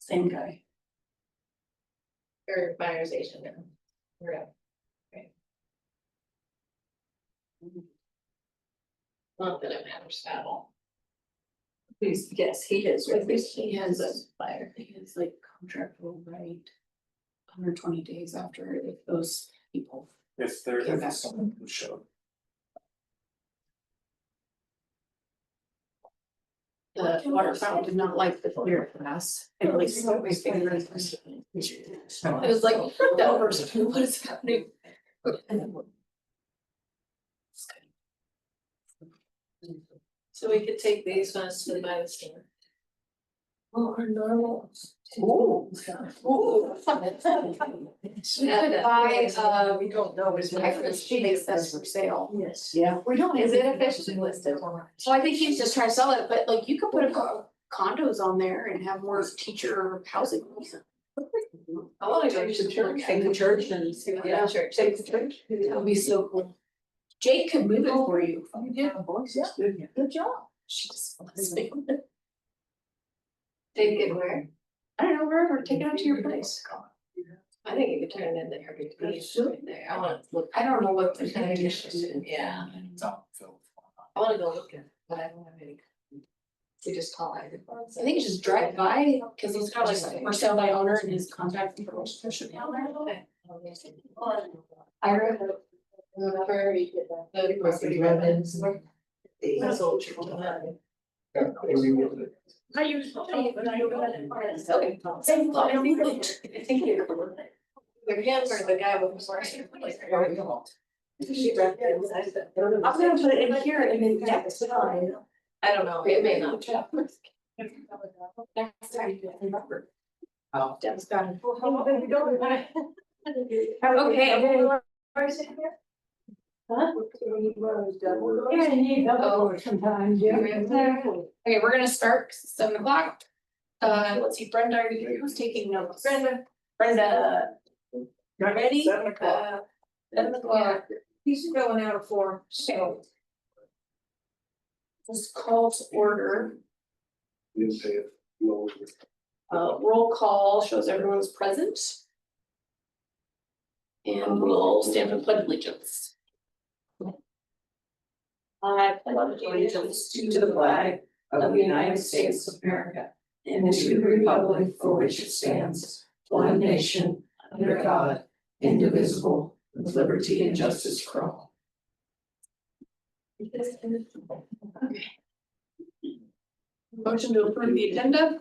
Same guy. Or fire station now. Right. Not that it matters at all. Yes, he is. At least he has a fire. His like contract will write 120 days after if those people. If there Came back. is someone who showed. The water fountain did not like the clear class. And at least so my fingers. I was like, that person, what is happening? So we could take these ones to the by the store. Oh, our normal. Ooh. We don't know. She makes this for sale. Yes. Yeah. We don't. Is it officially listed? Well, I think he's just trying to sell it, but like you could put condos on there and have more teacher housing. I wanna go to church. Take the church and See what yeah, the church. take the church. That would be so cool. Jake could move it for you. You did. Yeah. Good job. She just wants me. Take it where? I don't know, wherever, take it out to your place. I think you could turn it into Airbnb right there. I wanna look. I don't know what the Kind of conditions. interested, yeah. It's on film. I wanna go look at it, but I don't have any. We just call it. I think you just drive by, cause he's got like for sale by owner and his contact information should be on there. Ira. Remember you did that. The property revenues. That's old church. How you? Okay. Thank you. The him or the guy before. She recognized it. I'm gonna put it in here and then next time. I don't know, it may not. Next time you remember. Oh. Deb's got it. Okay. Huh? Yeah, you need double sometimes, yeah. Okay, we're gonna start 7 o'clock. Let's see, Brenda, who's taking notes? Brenda. Ready? 7 o'clock. 7 o'clock. He's filling out a form, so. This call to order. Didn't pay it. No. Roll call shows everyone's present. And we'll stand for pledge allegiance. I pledge allegiance to the flag of the United States of America and to the republic for which it stands, one nation, under God, indivisible, with liberty and justice for all. Motion to approve the agenda.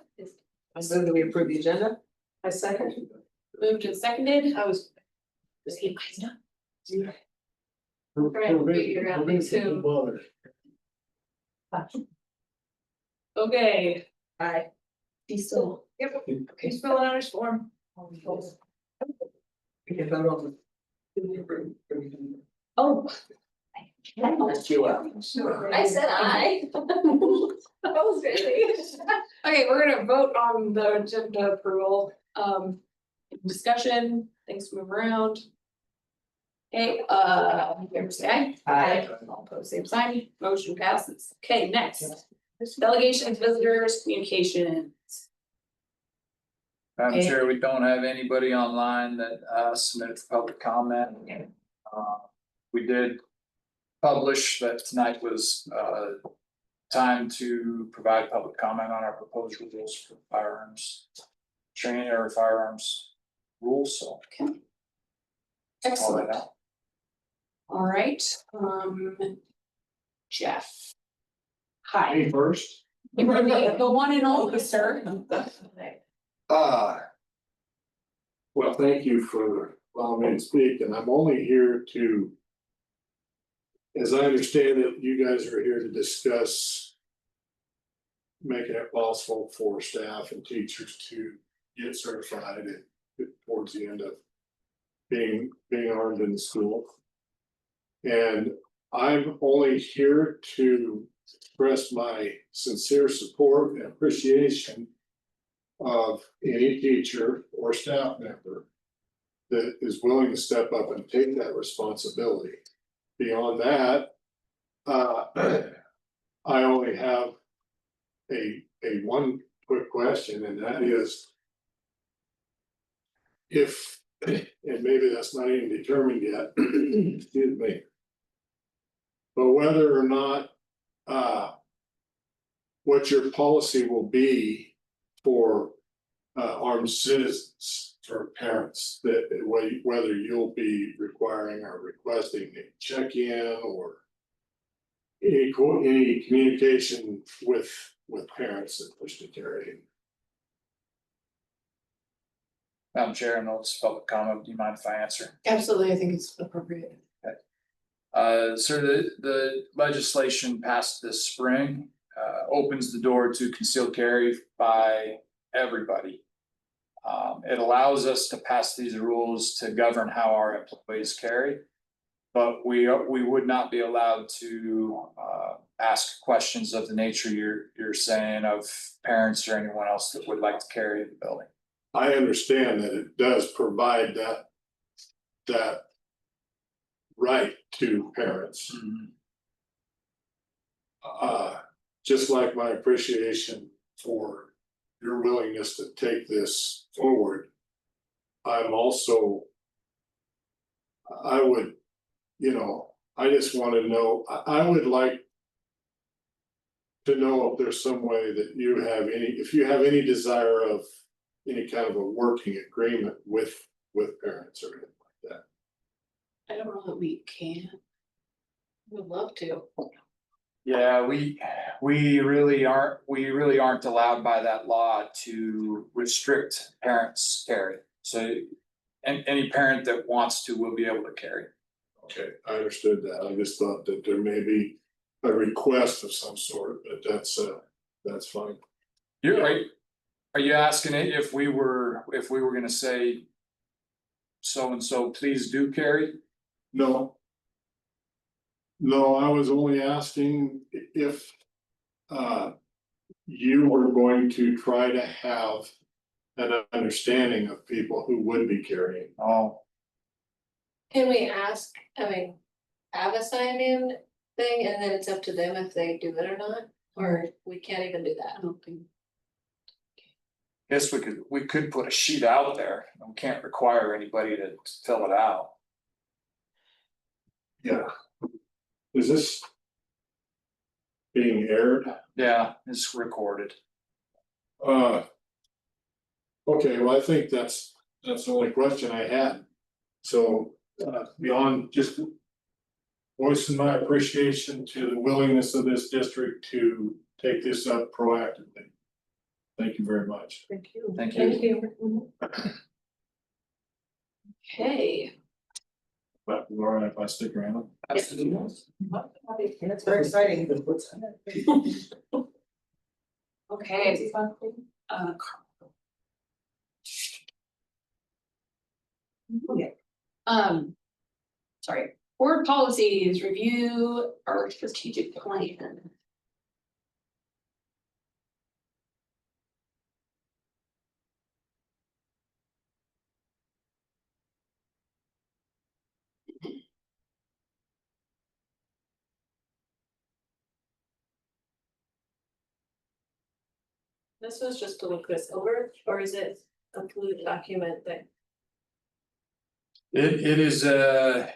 I move that we approve the agenda. I second. Moved and seconded. I was. Was he done? Trying to figure out these who. Okay. Aye. He's still. Yep. Okay. He's filling out his form. We can vote on the. Oh. Lift you up. I said aye. That was really. Okay, we're gonna vote on the agenda approval, discussion, things move around. Okay, favor say aye. Aye. All opposed, same sign, motion passes. Okay, next, delegations, visitors, communications. Madam Okay. Chair, we don't have anybody online that submitted for public comment. We did publish that tonight was time to provide public comment on our proposed rules for firearms training or firearms rules, so. Okay. Call that Excellent, out. all right, Jeff. Hi, First. the one and only, sir. Well, thank you for allowing me to speak, and I'm only here to. As I understand it, you guys are here to discuss. Making it possible for staff and teachers to get certified and towards the end of. Being armed in school. And I'm only here to express my sincere support and appreciation. Of any teacher or staff member. That is willing to step up and take that responsibility. Beyond that. I only have. A one quick question, and that is, if, and maybe that's not even determined yet, excuse me. But whether or not, what your policy will be for armed citizens or parents, that whether you'll be requiring or requesting a check-in or any communication with parents that wish to carry. Madam Chair, and it's public comment, do you mind if I answer? Absolutely, I think it's appropriate. So the legislation passed this spring, opens the door to concealed carry by everybody. It allows us to pass these rules to govern how our employees carry. But we would not be allowed to, ask questions of the nature you're saying of parents or anyone else that would like to carry in the building. I understand that it does provide that right to parents. Just like my appreciation for your willingness to take this forward. I'm also. I would, I just want to know, I would like to know if there's some way that if you have any desire of any kind of a working agreement with parents or anything like that. I don't know that we can. Would love to. Yeah, we really aren't allowed by that law to restrict parents' carry. So any parent that wants to will be able to carry. Okay, I understood that. I just thought that there may be a request of some sort, but that's fine. You're right. Are you asking it if we were gonna say so and so, please do carry? No. No, I was only asking if you were going to try to have an understanding of people who would be carrying. Oh, Can we ask, have a sign-in thing and then it's up to them if they do it or not? Or we can't even do that? I don't think. guess we could put a sheet out there. We can't require anybody to fill it out. Yeah. Is this being aired? Yeah, it's recorded. Okay, well, I think that's the only question I had. So, beyond just voicing my appreciation to the willingness of this district to take this up proactively. Thank you very much. Thank you. Thank you. Okay. But Laura, if I stick around. Absolutely. It's very exciting. Okay. Sorry, board policies, review our strategic plan. This was just to look this over, or is it a fluid document that? It is a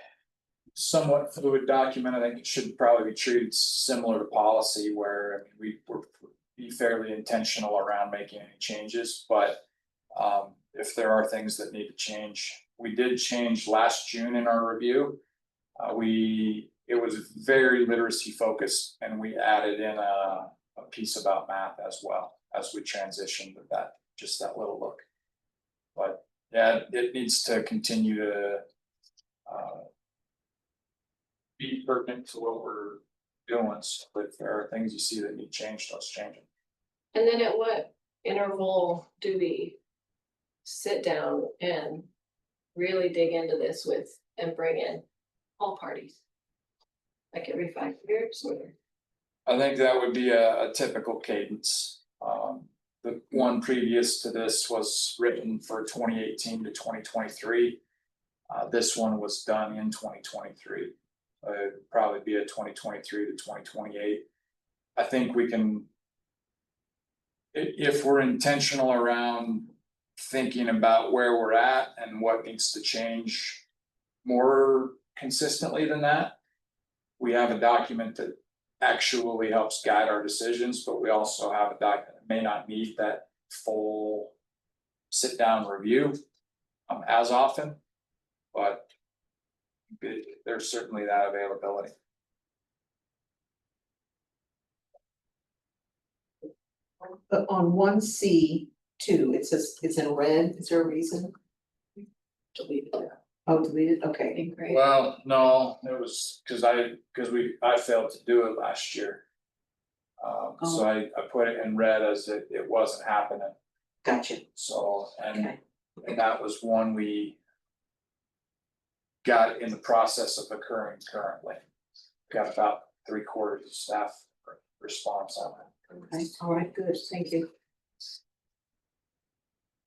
somewhat fluid document. I think it should probably be treated similar to policy where we be fairly intentional around making any changes, but. If there are things that need to change, we did change last June in our review. It was very literacy focused and we added in a piece about math as well as we transitioned with that little look. But yeah, it needs to continue to be pertinent to what we're doing. So if there are things you see that need changed, let's change them. And then at what interval do we sit down and really dig into this and bring in all parties? Like every 5 years or? I think that would be a typical cadence. The one previous to this was written for 2018 to 2023. This one was done in 2023. It'd probably be a 2023 to 2028. I think we can, if we're intentional around thinking about where we're at and what needs to change more consistently than that. We have a document that actually helps guide our decisions, but we also have a document that may not need that full sit down review as often, but there's certainly that availability. But on 1C2, it says it's in red, is there a reason? Delete it, Oh, deleted, I okay. think, right? Well, no, it was because I failed to do it last year. So I put it in red as it wasn't happening, Gotcha, so, and okay. that was one we got in the process of occurring currently. Got about 3/4 of staff response on it. Okay, all right, good, thank you.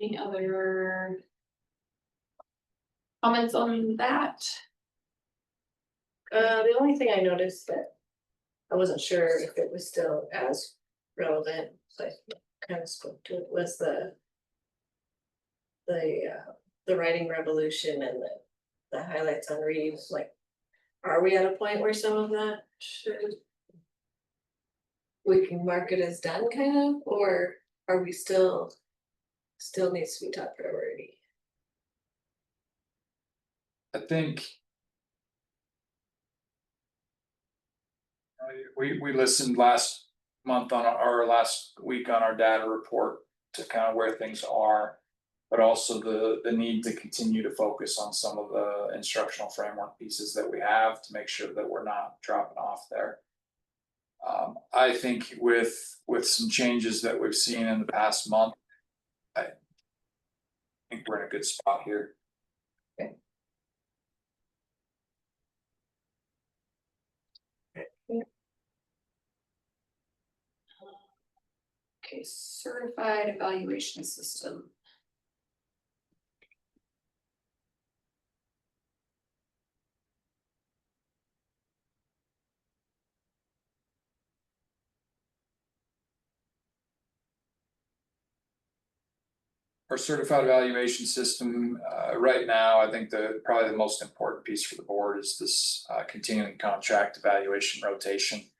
Any other comments on that? The only thing I noticed that I wasn't sure if it was still as relevant, but kind of spoke to it, was the writing revolution and the highlights on reading, like, are we at a point where some of that should we can mark it as done kind of, or are we still needs to be top priority? I think. We listened last month on our last week on our data report to kind of where things are. But also the need to continue to focus on some of the instructional framework pieces that we have to make sure that we're not dropping off there. I think with some changes that we've seen in the past month, I think we're in a good spot here. Okay, certified evaluation system. Our certified evaluation system, right now, I think probably the most important piece for the board is this continuing contract evaluation rotation.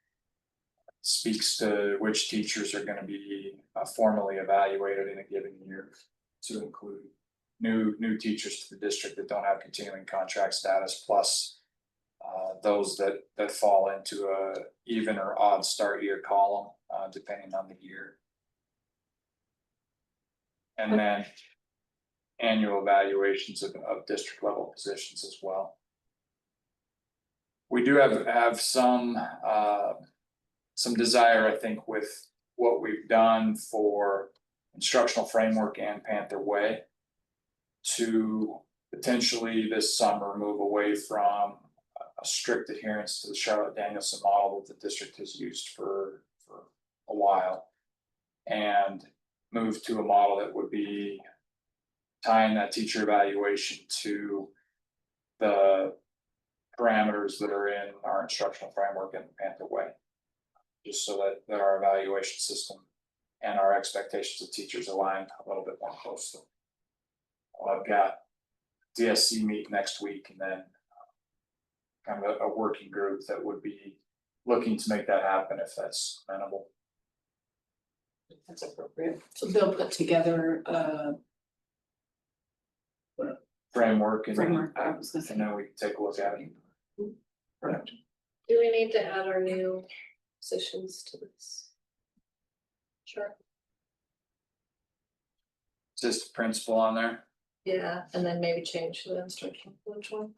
Speaks to which teachers are gonna be formally evaluated in a given year to include new teachers to the district that don't have continuing contract status, plus those that fall into a even or odd start year column, depending on the year. And then annual evaluations of district level positions as well. We do have some desire, I think, with what we've done for instructional framework and Panther Way to potentially this summer move away from a strict adherence to the Charlotte Danielson model that the district has used for a while, and move to a model that would be tying that teacher evaluation to the parameters that are in our instructional framework and Panther Way. Just so that our evaluation system and our expectations of teachers align a little bit more closely. Well, I've got DSC meet next week, and then kind of a working group that would be looking to make that happen if that's amenable. That's appropriate. So they'll put together Framework and framework, I was gonna say. then we can take a look at it. Correct. Do we need to add our new positions to this? Sure. Just principal on there. Yeah, and then maybe change the instruction, which one?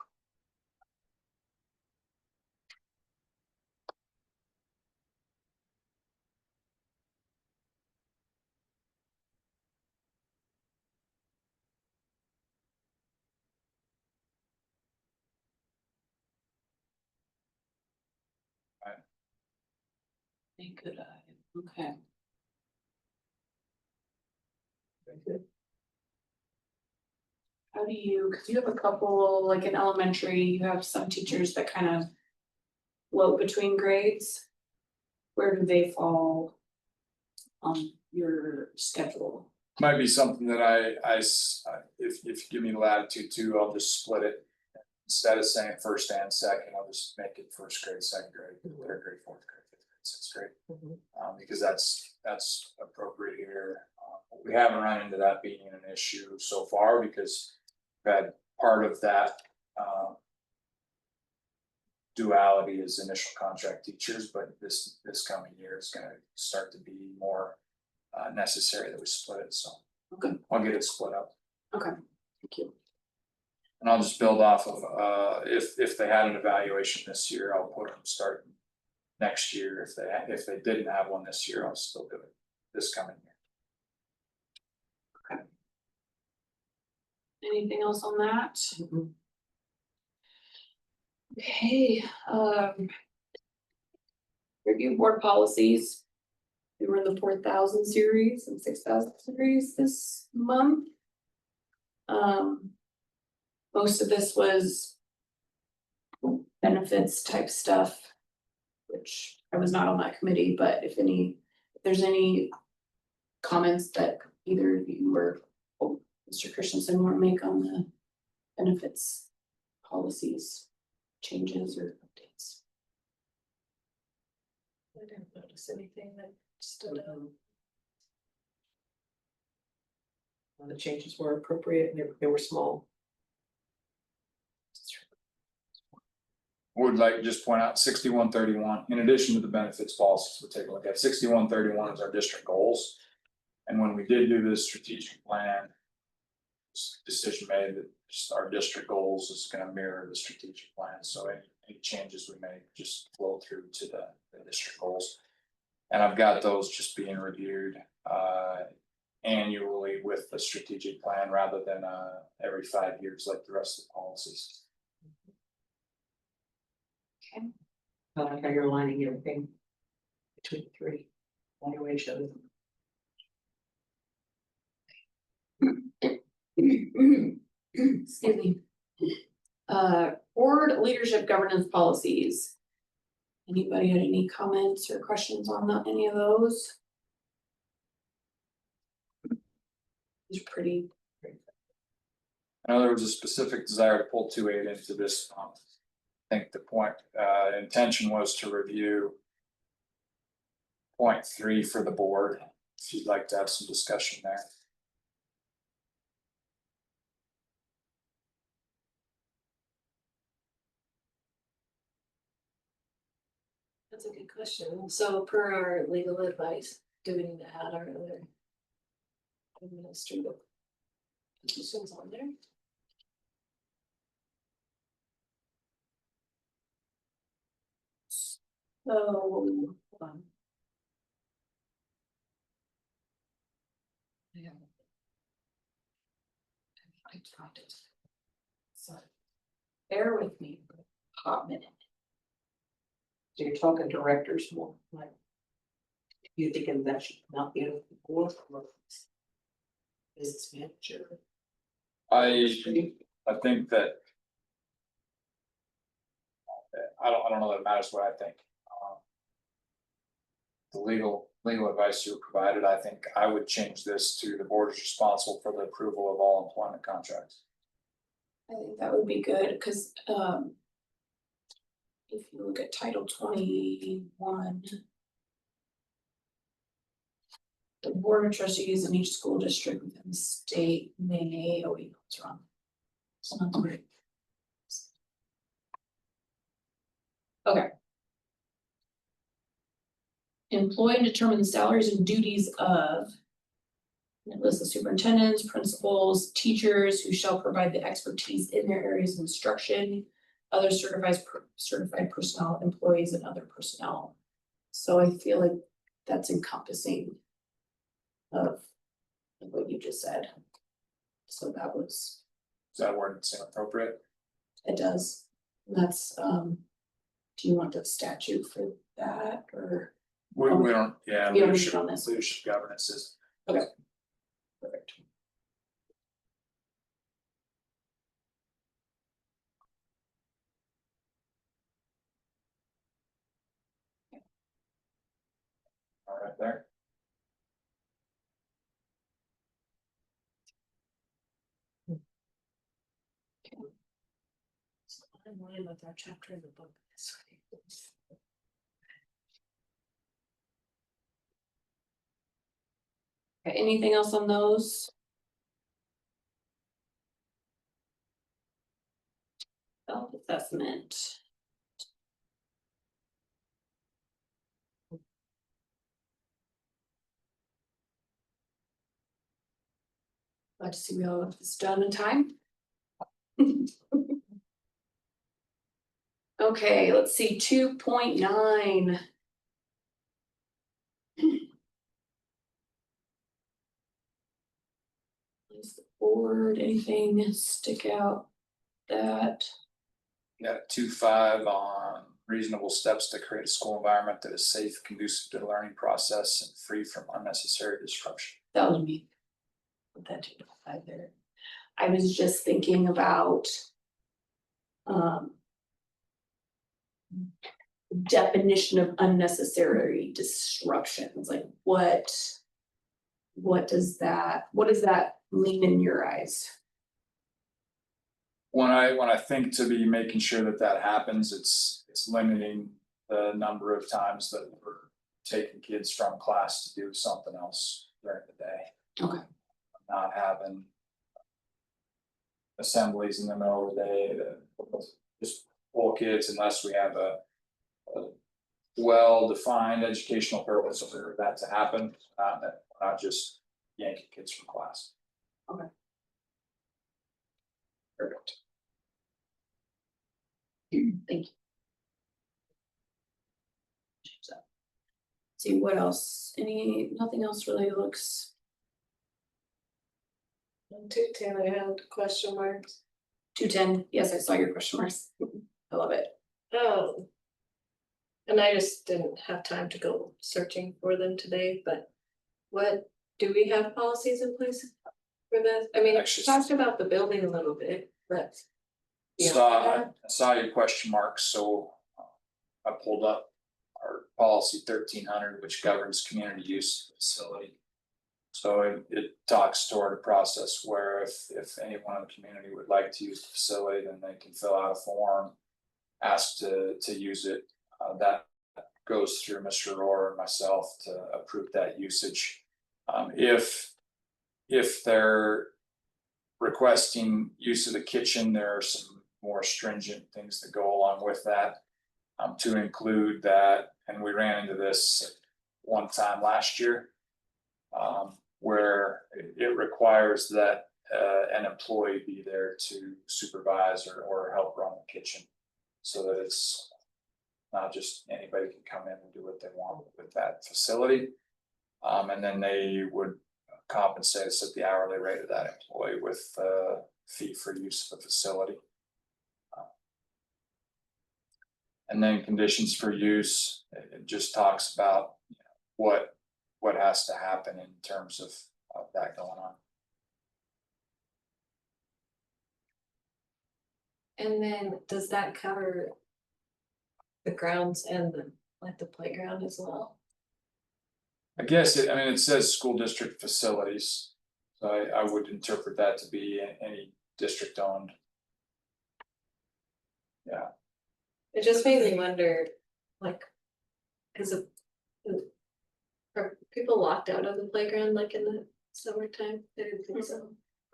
A good eye, okay. How do you, cause you have a couple, like in elementary, you have some teachers that kind of float between grades. Where do they fall on your schedule? Might be something that if you give me latitude too, I'll just split it. Instead of saying first and second, I'll just make it first grade, second grade, third grade, fourth grade, fifth grade, sixth grade. Because that's appropriate here. We haven't run into that being an issue so far because we've had part of that duality is initial contract teachers, but this coming year is gonna start to be more necessary that we split it, so. Okay. I'll get it split up. Thank you. And I'll just build off of, if they had an evaluation this year, I'll put them starting next year. If they didn't have one this year, I'll still do it this coming year. Anything else on that? Okay, review board policies. We were in the 4,000 series and 6,000 series this month. Most of this was benefits type stuff, which I was not on that committee, but if there's any comments that either of you or Mr. Christensen want to make on the benefits policies, changes or updates. I didn't notice anything that stood out. The changes were appropriate and they were small. Would like to just point out 6131, in addition to the benefits policies, we'll take a look at 6131 is our district goals. And when we did do this strategic plan. Decision made that just our district goals is gonna mirror the strategic plan, so any changes we make just flow through to the district goals. And I've got those just being reviewed annually with the strategic plan rather than every 5 years like the rest of the policies. Okay. I like how you're aligning everything between the three evaluations. Excuse me. Board leadership governance policies. Anybody had any comments or questions on any of those? These are pretty. I know there was a specific desire to pull 2.8 into this. I think the intention was to review 0.3 for the board, if you'd like to have some discussion there. That's a good question. So per our legal advice, do we need to add our other administrative positions on there? So, hold on. Yeah. I tried it. So, bear with me for a hot minute. So you're talking directors more like. You thinking that should not be a board or business manager? I think that. I don't know that it matters what I think. The legal advice you provided, I think I would change this to the board is responsible for the approval of all employment contracts. I think that would be good, because if you look at Title 21. The board of trustees in each school district within the state may, oh wait, it's wrong. It's not great. Okay. Employ and determine the salaries and duties of. And it lists the superintendents, principals, teachers who shall provide the expertise in their areas of instruction. Other certified personnel, employees and other personnel. So I feel like that's encompassing. Of what you just said. So that was, Is that word seem appropriate? it does, and that's, do you want the statute for that, or? We don't, yeah, We don't need leadership, it on this. leadership governance is. Perfect. All right there. I'm line with our chapter in the book. Okay, anything else on those? Self-assessment. Glad to see we all have this done in time. Okay, let's see, 2.9. Is the board, anything stick out that, Got 2.5 on reasonable steps to create a school environment that is safe, conducive to the learning process and free from unnecessary disruption. that was me. Put that 2.5 there. I was just thinking about. Definition of unnecessary disruptions, like what does that mean in your eyes? When I think to be making sure that that happens, it's limiting the number of times that we're taking kids from class to do something else during the day. Okay. Not having assemblies in the middle of the day to just pull kids unless we have a well-defined educational purpose for that to happen, not just yanking kids from class. Okay. Perfect. Thank you. See what else, nothing else really looks, 210, I had question marks. 210, yes, I saw your question marks. I love it. Oh. And I just didn't have time to go searching for them today, but what, do we have policies in place for this? I mean, Actually, we talked about the building a little bit, but. I saw your question marks, so I pulled up our policy 1300, which governs community use of the facility. So it talks toward a process where if anyone in the community would like to use the facility, then they can fill out a form, ask to use it. That goes through Mr. Rohr and myself to approve that usage. If they're requesting use of the kitchen, there are some more stringent things that go along with that. To include that, and we ran into this one time last year. Where it requires that an employee be there to supervise or help run the kitchen. So that it's not just anybody can come in and do what they want with that facility. And then they would compensate us at the hourly rate of that employee with a fee for use of the facility. And then conditions for use, it just talks about what has to happen in terms of that going on. And then does that cover the grounds and the playground as well? I guess it says school district facilities, so I would interpret that to be any district owned. Yeah. It just made me wonder, like, are people locked out of the playground like in the summertime? I didn't think so.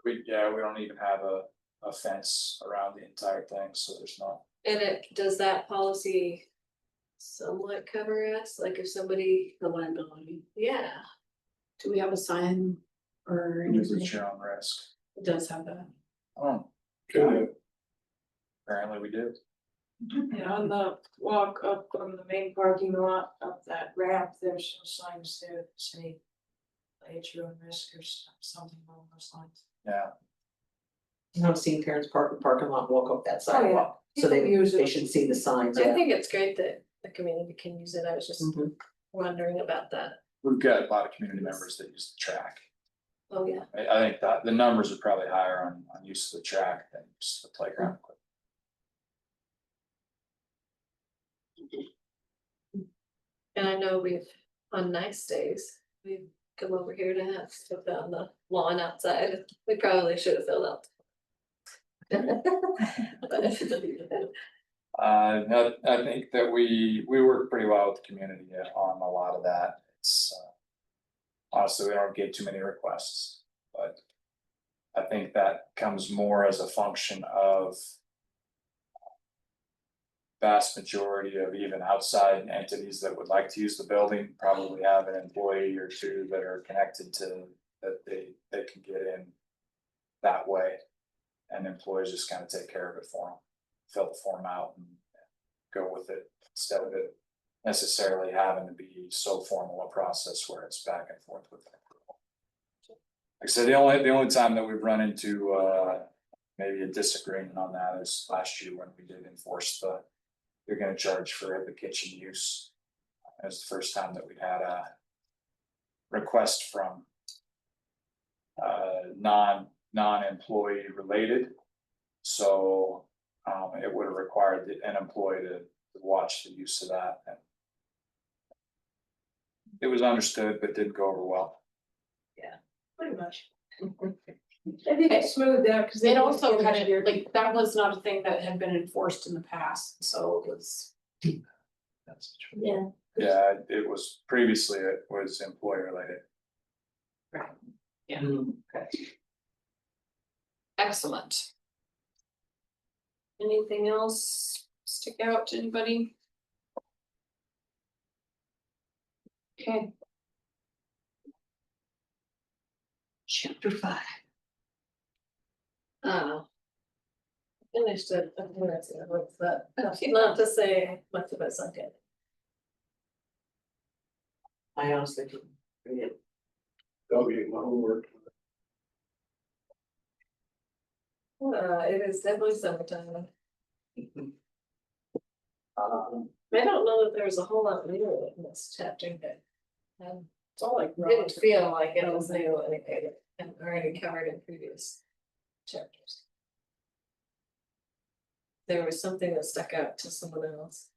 We don't even have a fence around the entire thing, so there's not. And does that policy somewhat cover us, like if somebody, The liability. yeah, Do we have a sign or Use anything? at your own risk. It does have that. Oh, Okay, apparently we do. And on the walk up from the main parking lot up that ramp, there's some signs there that say. Play at your own risk or something along those lines. Yeah, I've seen parents park in the parking lot, walk up that sidewalk, so People use they it. should see the signs. I think it's great that the community can use it. I was just Mhm. wondering about that. we've got a lot of community members that use the track. Oh, yeah. I think that the numbers are probably higher on use of the track than use of the playground. And I know on nice days, we come over here to have stuff on the lawn outside. We probably should have filled out. No, I think that we work pretty well with the community on a lot of that. It's honestly, we don't get too many requests, but I think that comes more as a function of vast majority of even outside entities that would like to use the building, probably have an employee or two that are connected to, that they can get in that way. And employees just kind of take care of it for them, fill the form out and go with it, instead of it necessarily having to be so formal a process where it's back and forth with them. Like I said, the only time that we've run into maybe a disagreement on that is last year when we did enforce you're gonna charge for the kitchen use. It was the first time that we had a request from non-employee related. So it would have required an employee to watch the use of that, and it was understood but didn't go over well. Pretty much. I think it's smoothed out, because It also kind of, like, that was not a thing that had been enforced in the past, so it was. That's true. Yeah. Yeah, it was previously, it was employee related. Yeah. Okay. Excellent. Anything else stick out to anybody? Okay. Chapter 5. Finished it, a few minutes ago, what's that? Not to say much of it sunk in. I honestly didn't read it. That'll be my homework. It is definitely summertime. I don't know that there's a whole lot new in this chapter, but It's all like. didn't feel like it was new anyway, and already covered in previous chapters. There was something that stuck out to someone else.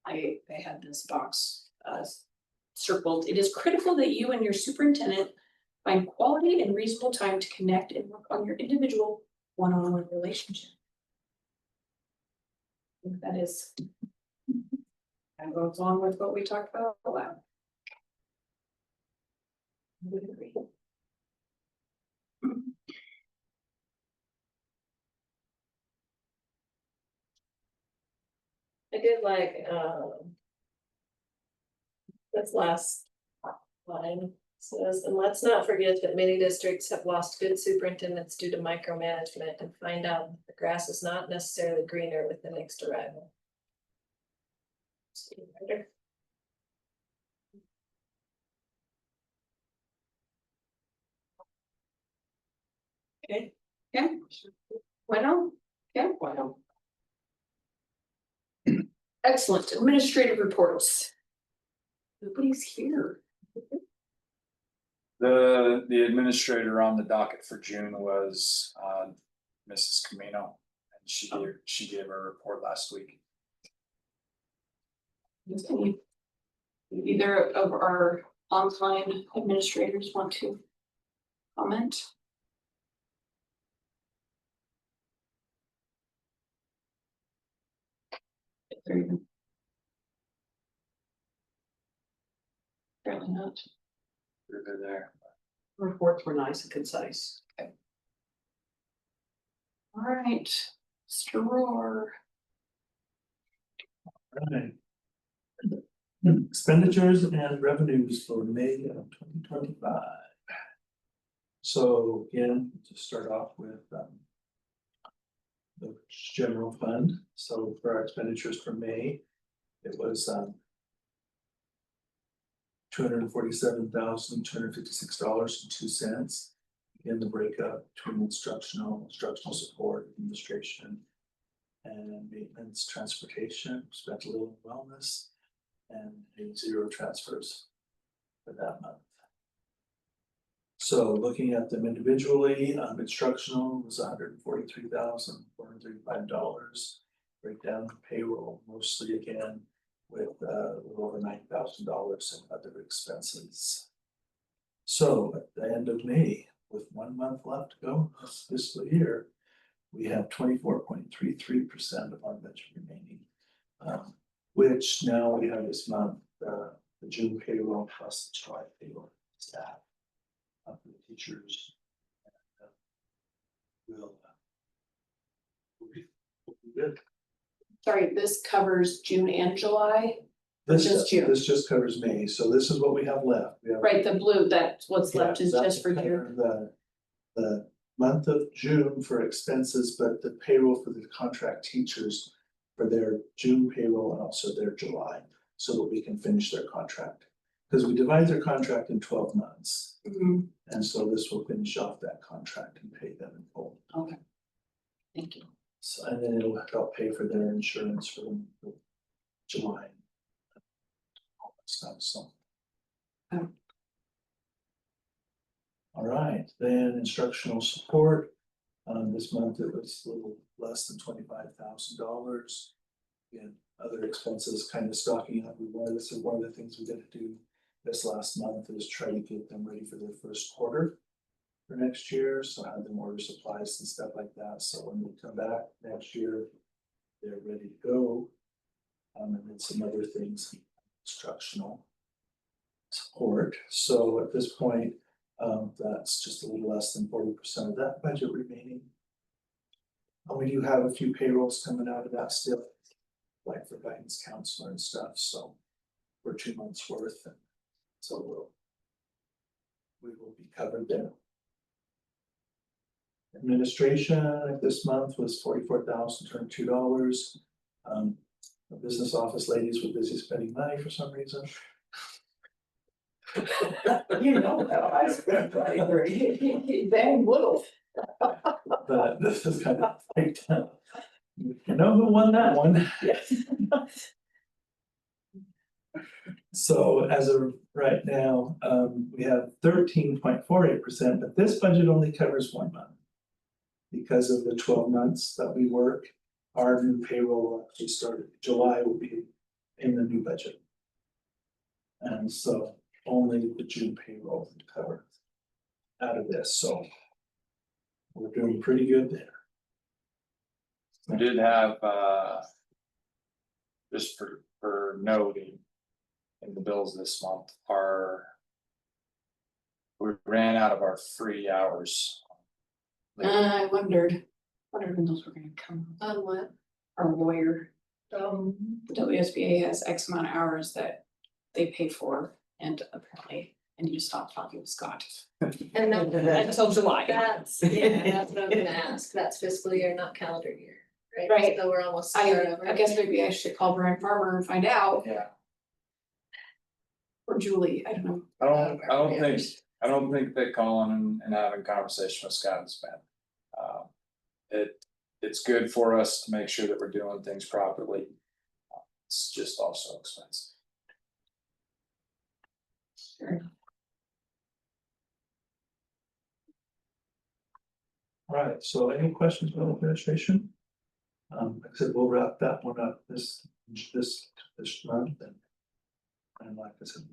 I had this box circled. It is critical that you and your superintendent find quality and reasonable time to connect and work on your individual one-on-one relationship. I think that is. That goes on with what we talked about a lot. I would agree. I did like, this last line says, and let's not forget that many districts have lost good superintendents due to micromanagement, and find out that the grass is not necessarily greener with the next arrival. Okay, yeah. Bueno, yeah. Wow. Excellent, administrative reports. Nobody's here. The administrator on the docket for June was Mrs. Camino, and she gave her report last week. Either of our online administrators want to comment? Apparently not. They're there. Reports were nice and concise. All right, Mr. Roar. Right. Expenditures and revenues for May of 2025. So again, to start off with the general fund. So for our expenditures for May, it was $247,256.02. Again, the breakup between instructional support, administration, and maintenance, transportation. Spent a little in wellness, and zero transfers for that month. So looking at them individually, instructional was $143,435. Breakdown for payroll, mostly again with a little over $9,000 in other expenses. So at the end of May, with 1 month left to go this fiscal year, we have 24.33% of our budget remaining. Which now we have this month, the June payroll plus the July payroll staff. For the teachers. Will be good. Sorry, this covers June and July, This Just June. This just covers May, so this is what we have left. We have- right, the blue, that's what's left Yeah, is that just for will June. cover the month of June for expenses, but the payroll for the contract teachers for their June payroll and also their July, so that we can finish their contract. Because we divide their contract in 12 months, Mhm, and so this will finish off that contract and pay them in full. okay. Thank you. So, and then it'll help pay for their insurance for the July. All that stuff, so. Okay. All right, then instructional support. This month it was a little less than $25,000. And other expenses kind of stocking up. This is one of the things we gotta do this last month is try to get them ready for their first quarter for next year, so have them order supplies and stuff like that, so when we come back next year, they're ready to go. And then some other things, instructional support, so at this point, that's just a little less than 40% of that budget remaining. And we do have a few payrolls coming out of that still, like for guidance counselor and stuff, so for 2 months worth, and so we will be covered there. Administration this month was $44,022. The business office ladies were busy spending money for some reason. You know how I spent money, dang little. But this is kind of breakdown. You know who won that one? Yes. So as of right now, we have 13.48%, but this budget only covers 1 month. Because of the 12 months that we work, our new payroll will actually started, July will be in the new budget. And so only the June payroll will cover out of this, so we're doing pretty good there. We did have, just for noting. In the bills this month, we ran out of our 3 hours. I wondered when those were gonna come. On what? Our lawyer, the WSBA has X amount of hours that they pay for, and apparently, I need to stop talking with Scott. And no, Until July. that's, yeah, that's what I'm gonna ask, that's fiscal year, not calendar year, right? Right. So we're almost. I guess maybe I should call Brian Farmer and find out, Yeah. or Julie, I don't know. I don't think that calling and having conversation with Scott is bad. It's good for us to make sure that we're doing things properly. It's just also expensive. All right, so any questions about administration? Like I said, we'll wrap that one up this month and like I said.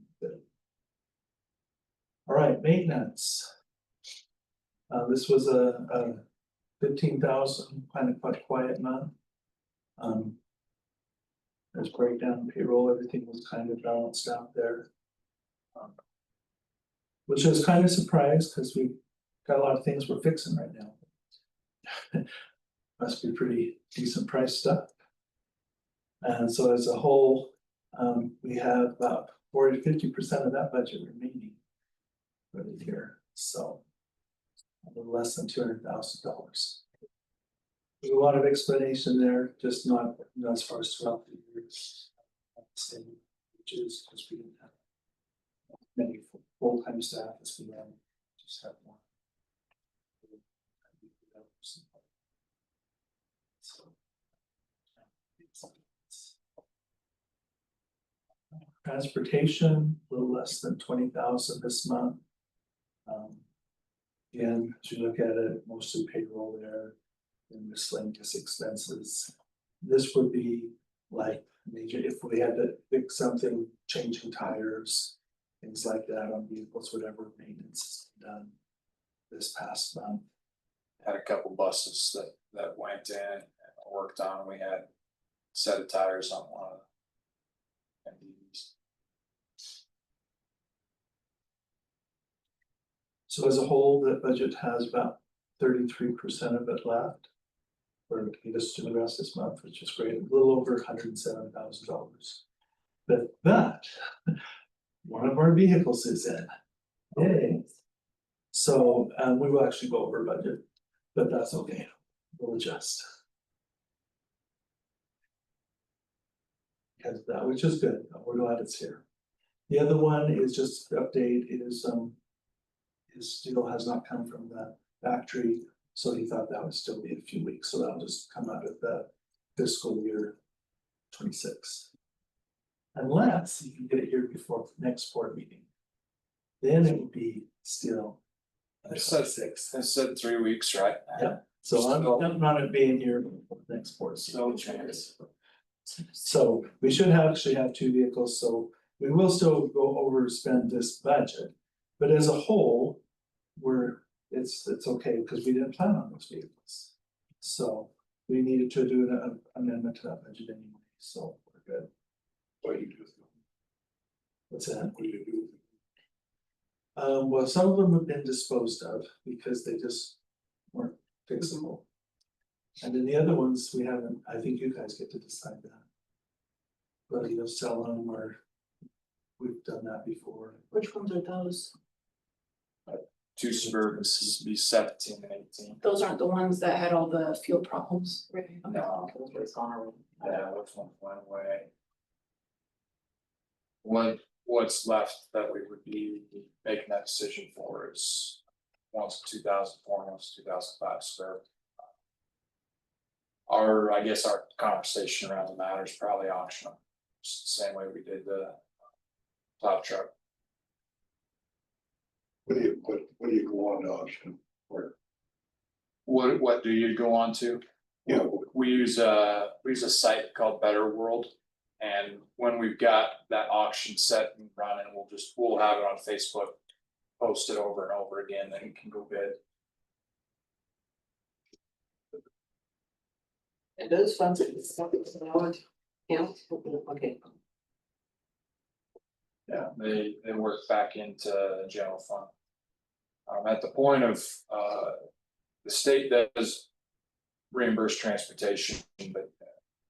All right, maintenance. This was a 15,000 kind of quite quiet month. There's breakdown payroll, everything was kind of balanced out there. Which I was kind of surprised because we got a lot of things we're fixing right now. Must be pretty decent price stuff. And so as a whole, we have about 40 to 50% of that budget remaining for the year, so a little less than $200,000. There's a lot of explanation there, just not as far as throughout the years. Which is because we didn't have many full-time staff as we just have one. Transportation, a little less than 20,000 this month. Again, as you look at it, mostly payroll there and miscellaneous expenses. This would be like major, if we had to fix something, changing tires, things like that on vehicles, whatever maintenance is done this past month. had a couple buses that went in and worked on, we had a set of tires on one of the MDVs. So as a whole, that budget has about 33% of it left. We're to get us to the rest this month, which is great, a little over $107,000. But one of our vehicles is in. Yay. So we will actually go over budget, but that's okay, we'll adjust. Because of that, which is good, we're glad it's here. The other one is just update is his steel has not come from the factory, so he thought that would still be a few weeks, so that'll just come out of the fiscal year 26. Unless you can get it here before the next board meeting. Then it would be still. It said 6. It said 3 weeks, right? Yeah. So I'm counting on it being here before the next board. No chance. So we should actually have 2 vehicles, so we will still go overspend this budget. But as a whole, it's okay, because we didn't plan on those vehicles. So we needed to do an amendment to that budget anyway, so we're good. What do you do? What's that? What do you do? Well, some of them have been disposed of because they just weren't fixable. And then the other ones, we haven't, I think you guys get to decide that. Whether you'll sell them or we've done that before. Which ones are those? 2 Suburbans, be 17 and 18. Those aren't the ones that had all the fuel problems. No, It's on our. yeah, which one went away? What's left that we would be making that decision for is one's 2004, one's 2005, so. I guess our conversation around the matter is probably auction them, just the same way we did the plow truck. What do you go on to auction? Or, What do you go on to? yeah, We use a site called Better World. And when we've got that auction set and running, we'll have it on Facebook, post it over and over again, then you can go bid. And those funds, yeah, okay. Yeah, they work back into the general fund. At the point of, the state does reimburse transportation, but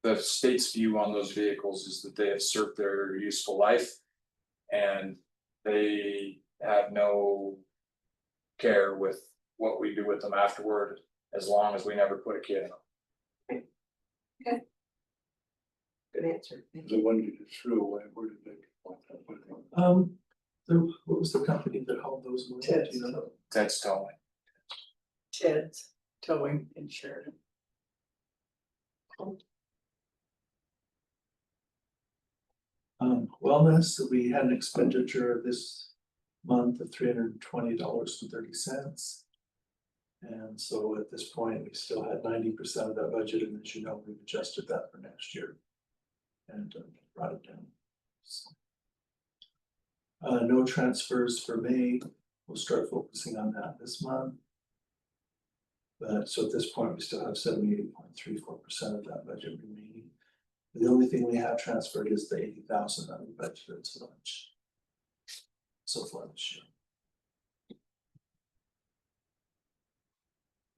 the state's view on those vehicles is that they have served their useful life. And they have no care with what we do with them afterward, as long as we never put a kid in them. Good answer. Thank you. the one you just threw away, where did they? What What was the company that hauled those? away? Ted's. Do you know? That's towing. Ted's Towing in Sheridan. Wellness, we had an expenditure this month of $320.30. And so at this point, we still had 90% of that budget, and as you know, we've adjusted that for next year. And brought it down. So. No transfers for May, we'll start focusing on that this month. But so at this point, we still have 78.34% of that budget remaining. The only thing we have transferred is the 80,000 that we budgeted to launch so far this year.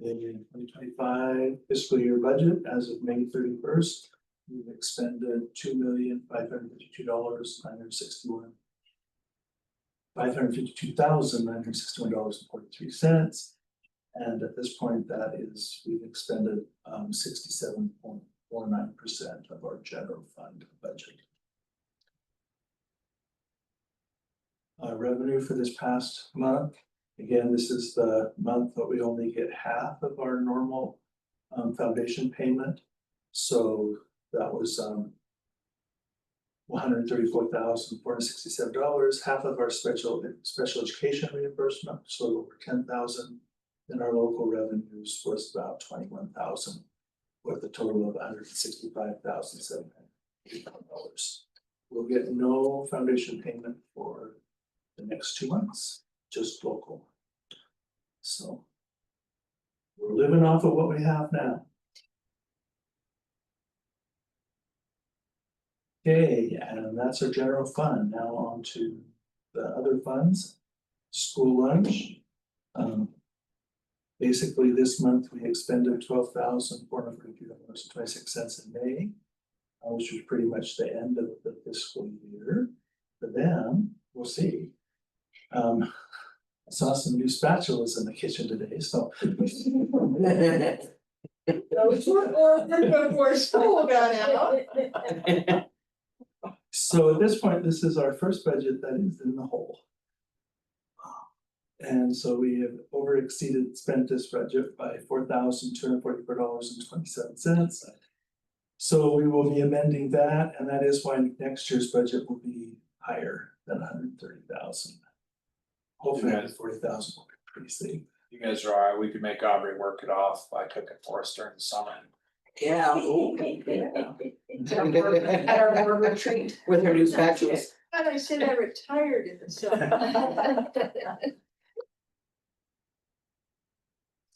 In 2025 fiscal year budget, as of May 31st, we've expended $552,961.43. And at this point, that is, we've expended 67.49% of our general fund budget. Revenue for this past month, again, this is the month that we only get half of our normal foundation payment. So that was $134,467, half of our special education reimbursement, so over $10,000. And our local revenues was about $21,000, with a total of $165,781. We'll get no foundation payment for the next 2 months, just local. So we're living off of what we have now. Okay, and that's our general fund. Now on to the other funds. School lunch. Basically, this month we expended $12,442.26 in May. Which was pretty much the end of the fiscal year. But then, we'll see. I saw some new spatulas in the kitchen today, so. Those were before school got out. So at this point, this is our first budget that is in the hole. And so we have spent this budget by $4,244.27. So we will be amending that, and that is why next year's budget will be higher than 130,000. Hopefully, 40,000 will be pretty safe. You guys are all right, we could make Aubrey work it off by cooking for us during the summer. Yeah. At our board retreat. With her new spatulas. And I said I retired in the summer.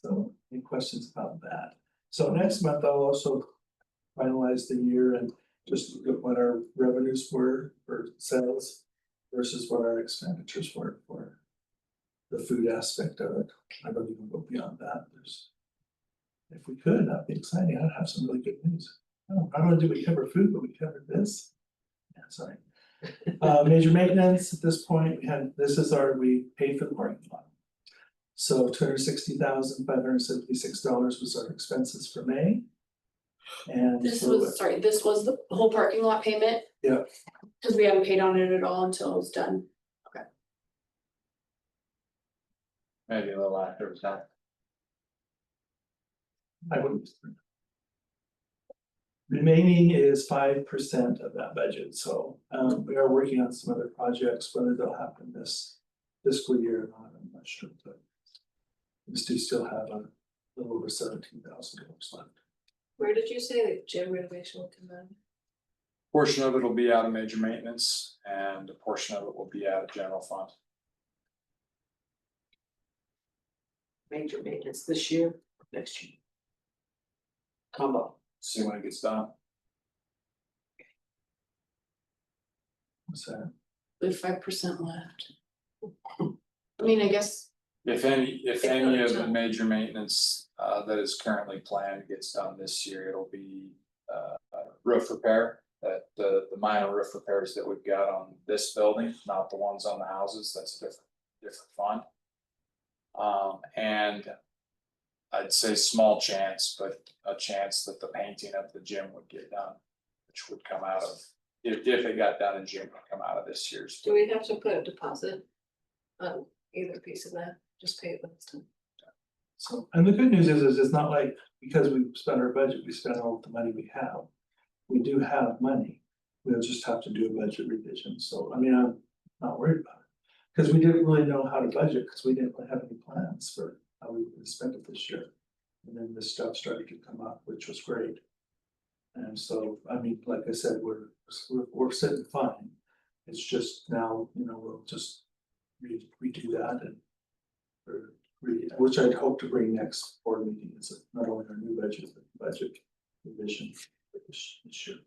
So any questions about that? So next month, I'll also finalize the year and just look at what our revenues were for sales versus what our expenditures were for the food aspect of it. I don't even go beyond that. If we could, that'd be exciting. I'd have some really good news. Oh, not only did we cover food, but we covered this. Yeah, sorry. Major maintenance at this point, we paid for the parking lot. So $260,576 was our expenses for May. And This so- was the whole parking lot payment? Yeah. Cause we haven't paid on it at all until it was done. Maybe a little after it's done. I wouldn't. Remaining is 5% of that budget, so we are working on some other projects, whether they'll happen this fiscal year or not, I'm not sure, but. We do still have a little over $17,000 left. Where did you say the gym renovation will come in? Portion of it will be out of major maintenance and a portion of it will be out of general fund. Major maintenance this year, next year. Combo. See when it gets done. What's that? We have 5% left. I mean, I guess, If any of the major maintenance that is currently planned gets done this year, it'll be roof repair. That the minor roof repairs that we've got on this building, not the ones on the houses, that's a different fund. And I'd say small chance, but a chance that the painting of the gym would get done, which would come out of, if it got done in June, would come out of this year's. Do we have to put a deposit on either piece of that? Just pay it when it's done. So, and the good news is it's not like, because we spent our budget, we spent all the money we have. We do have money, we'll just have to do a budget revision, so, I mean, I'm not worried about it. Cause we didn't really know how to budget, cause we didn't really have any plans for how we would spend it this year. And then this stuff started to come up, which was great. And so, I mean, like I said, we're sitting fine. It's just now, we'll just redo that and. Which I'd hope to bring next board meeting is not only our new budget, but budget revision for this year.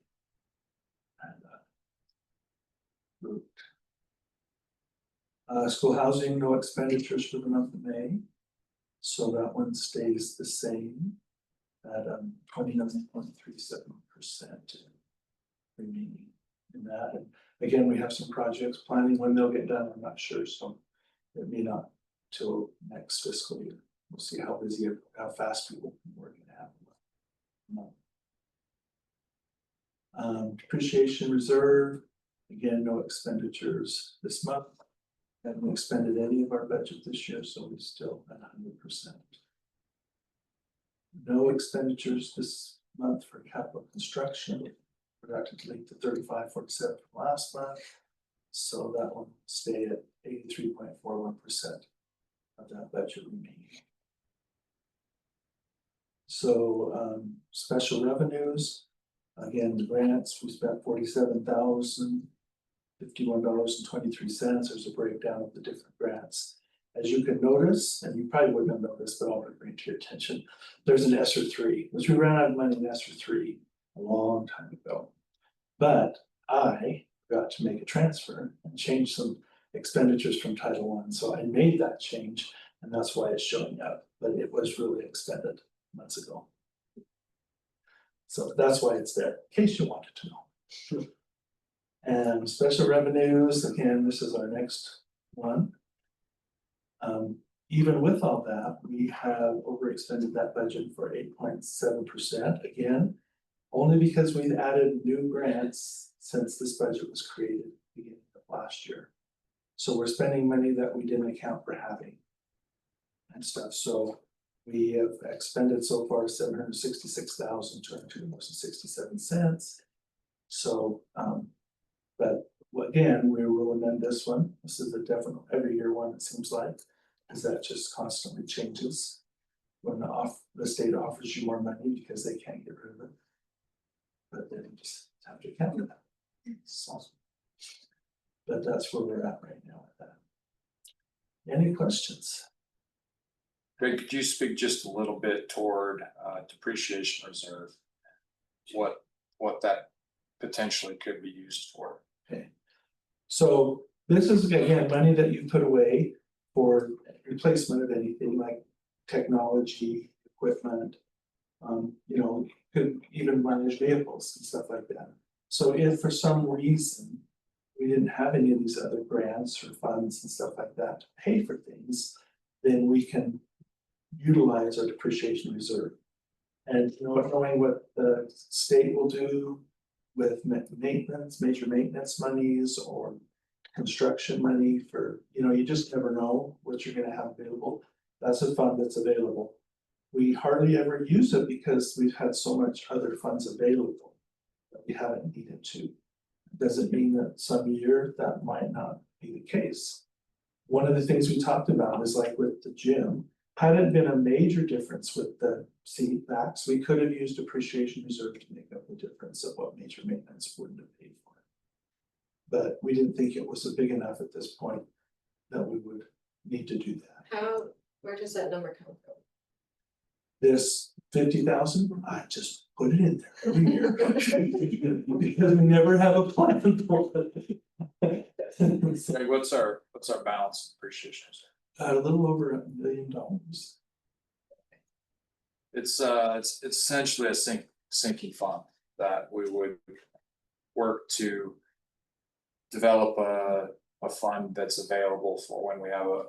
And school housing, no expenditures for the month of May. So that one stays the same at 29.37% remaining in that. And again, we have some projects planning when they'll get done, I'm not sure, so it may not till next fiscal year. We'll see how busy, how fast people can work it out. Depreciation reserve, again, no expenditures this month. Haven't expended any of our budget this year, so we're still at 100%. No expenditures this month for capital construction. Forgot to delete the 3547 from last month. So that one will stay at 83.41% of that budget remaining. So special revenues, again, the grants, we spent $47,051.23. There's a breakdown of the different grants. as you can notice, and you probably wouldn't have noticed, but I'll bring it to your attention, there's an ESSER three, which we ran out of money in ESSER three a long time ago. But I got to make a transfer and change some expenditures from Title I, so I made that change, and that's why it's showing up, but it was really expended months ago. So that's why it's there, in case you wanted to know. And special revenues, again, this is our next one. Even with all that, we have overextended that budget for 8.7% again. Only because we've added new grants since this budget was created beginning of last year. So we're spending money that we didn't account for having. And stuff, so we have expended so far $766,202.67. So, but again, we will amend this one. This is a definite every year one, it seems like, because that just constantly changes. When the state offers you more money because they can't get rid of it. But then you just have to account for that. So, but that's where we're at right now with that. Any questions? Greg, could you speak just a little bit toward depreciation reserve? What that potentially could be used for? Okay. So this is again, money that you put away for replacement of anything like technology, equipment. You know, could even manage vehicles and stuff like that. So if for some reason we didn't have any of these other grants or funds and stuff like that to pay for things, then we can utilize our depreciation reserve. And you know, knowing what the state will do with maintenance, major maintenance monies or construction money for, you know, you just never know what you're gonna have available. That's a fund that's available. We hardly ever use it because we've had so much other funds available that we haven't needed to. Doesn't mean that some year that might not be the case. One of the things we talked about is like with the gym, had it been a major difference with the seat backs, we could have used depreciation reserve to make up the difference of what major maintenance wouldn't have paid for it. But we didn't think it was big enough at this point that we would need to do that. Where does that number come from? This 50,000, I just put it in there every year. Because we never have a plan for it. Greg, what's our balance in depreciation reserve? A little over $1 million. It's essentially a sinking fund that we would work to develop a fund that's available for when we have a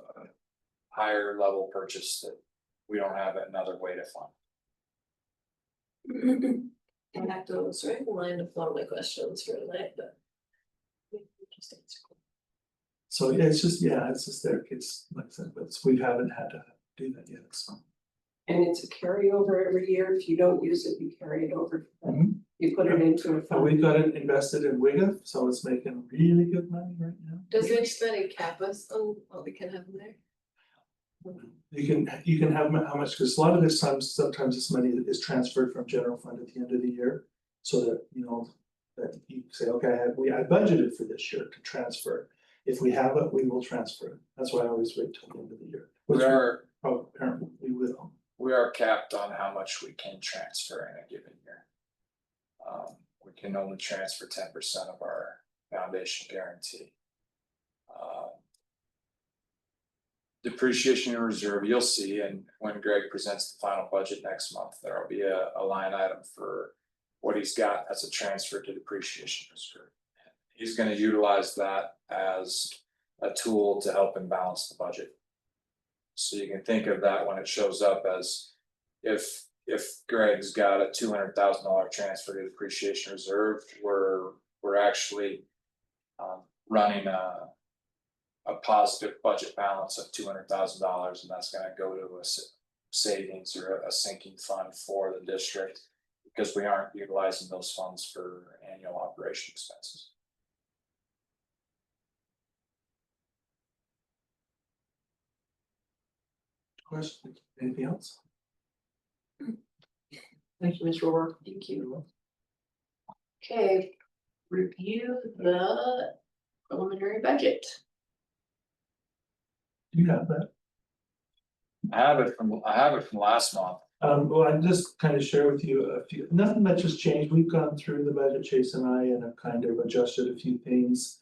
higher level purchase that we don't have another way to fund. I have to sort of line up all my questions for tonight, but. Just answer. So yeah, it's just there, it's like I said, but we haven't had to do that yet, so. And it's a carryover every year. If you don't use it, you carry it over. Mhm. You put it into a So fund. we've got it invested in WIGA, so it's making really good money right now. Does anybody cap us on what we can have in there? You can have how much, because a lot of this times, sometimes this money is transferred from general fund at the end of the year. So that, you know, that you say, okay, I budgeted for this year to transfer. If we have it, we will transfer it. That's why I always wait till the end of the year. Which apparently we will. We are capped on how much we can transfer in a given year. We can only transfer 10% of our foundation guarantee. Depreciation in reserve, you'll see, and when Greg presents the final budget next month, there'll be a line item for what he's got as a transfer to depreciation reserve. He's gonna utilize that as a tool to help him balance the budget. So you can think of that when it shows up as if Greg's got a $200,000 transfer to depreciation reserve, we're actually running a positive budget balance of $200,000, and that's gonna go to a savings or a sinking fund for the district because we aren't utilizing those funds for annual operation expenses. Question, anything else? Thank you, Mr. Rohr. Thank you. Okay, review the preliminary budget. Do you have that? I have it from last month. Well, I just kind of share with you a few, nothing much has changed. We've gone through the budget, Chase and I, and have kind of adjusted a few things.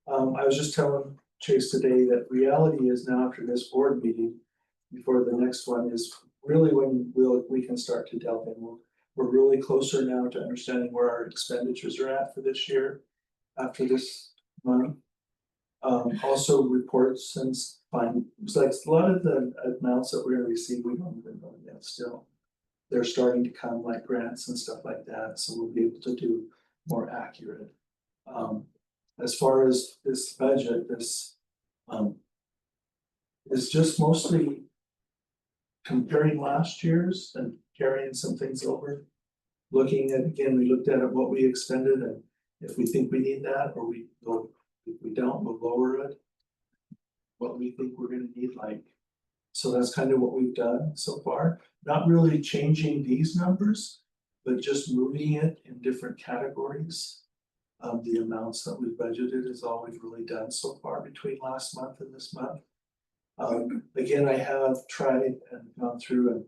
I was just telling Chase today that reality is now after this board meeting, before the next one is really when we can start to delve in. We're really closer now to understanding where our expenditures are at for this year, after this month. Also reports and find, it's like a lot of the amounts that we're gonna receive, we don't even know yet still. They're starting to come like grants and stuff like that, so we'll be able to do more accurate. As far as this budget, this is just mostly comparing last year's and carrying some things over. Looking at, again, we looked at what we expended and if we think we need that, or if we don't, we'll lower it. What we think we're gonna need, like, so that's kind of what we've done so far, not really changing these numbers, but just moving it in different categories. The amounts that we've budgeted is all we've really done so far between last month and this month. Again, I have tried and gone through and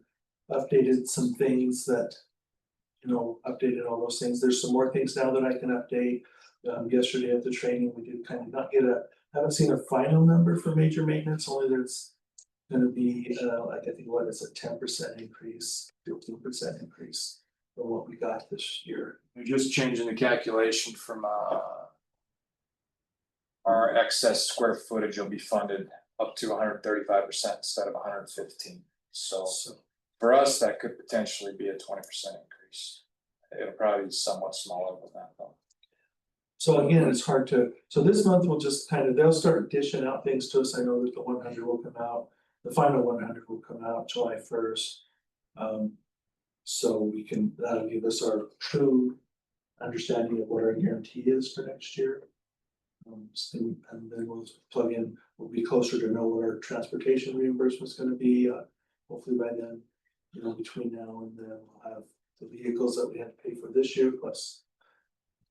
updated some things that, updated all those things. There's some more things now that I can update. Yesterday at the training, we did kind of not get haven't seen a final number for major maintenance, only there's gonna be, like, I think what is a 10% increase, 15% increase from what we got this year. We're just changing the calculation from our excess square footage will be funded up to 135% instead of 115. So for us, that could potentially be a 20% increase. It'll probably be somewhat smaller than that though. So again, it's hard to, so this month we'll just kind of, they'll start dishing out things to us. I know that the 100 will come out, the final 100 will come out July 1st. So we can, that'll give us our true understanding of what our guarantee is for next year. And then we'll plug in, we'll be closer to know what our transportation reimbursement is gonna be, hopefully by then, between now and then we'll have the vehicles that we had to pay for this year plus.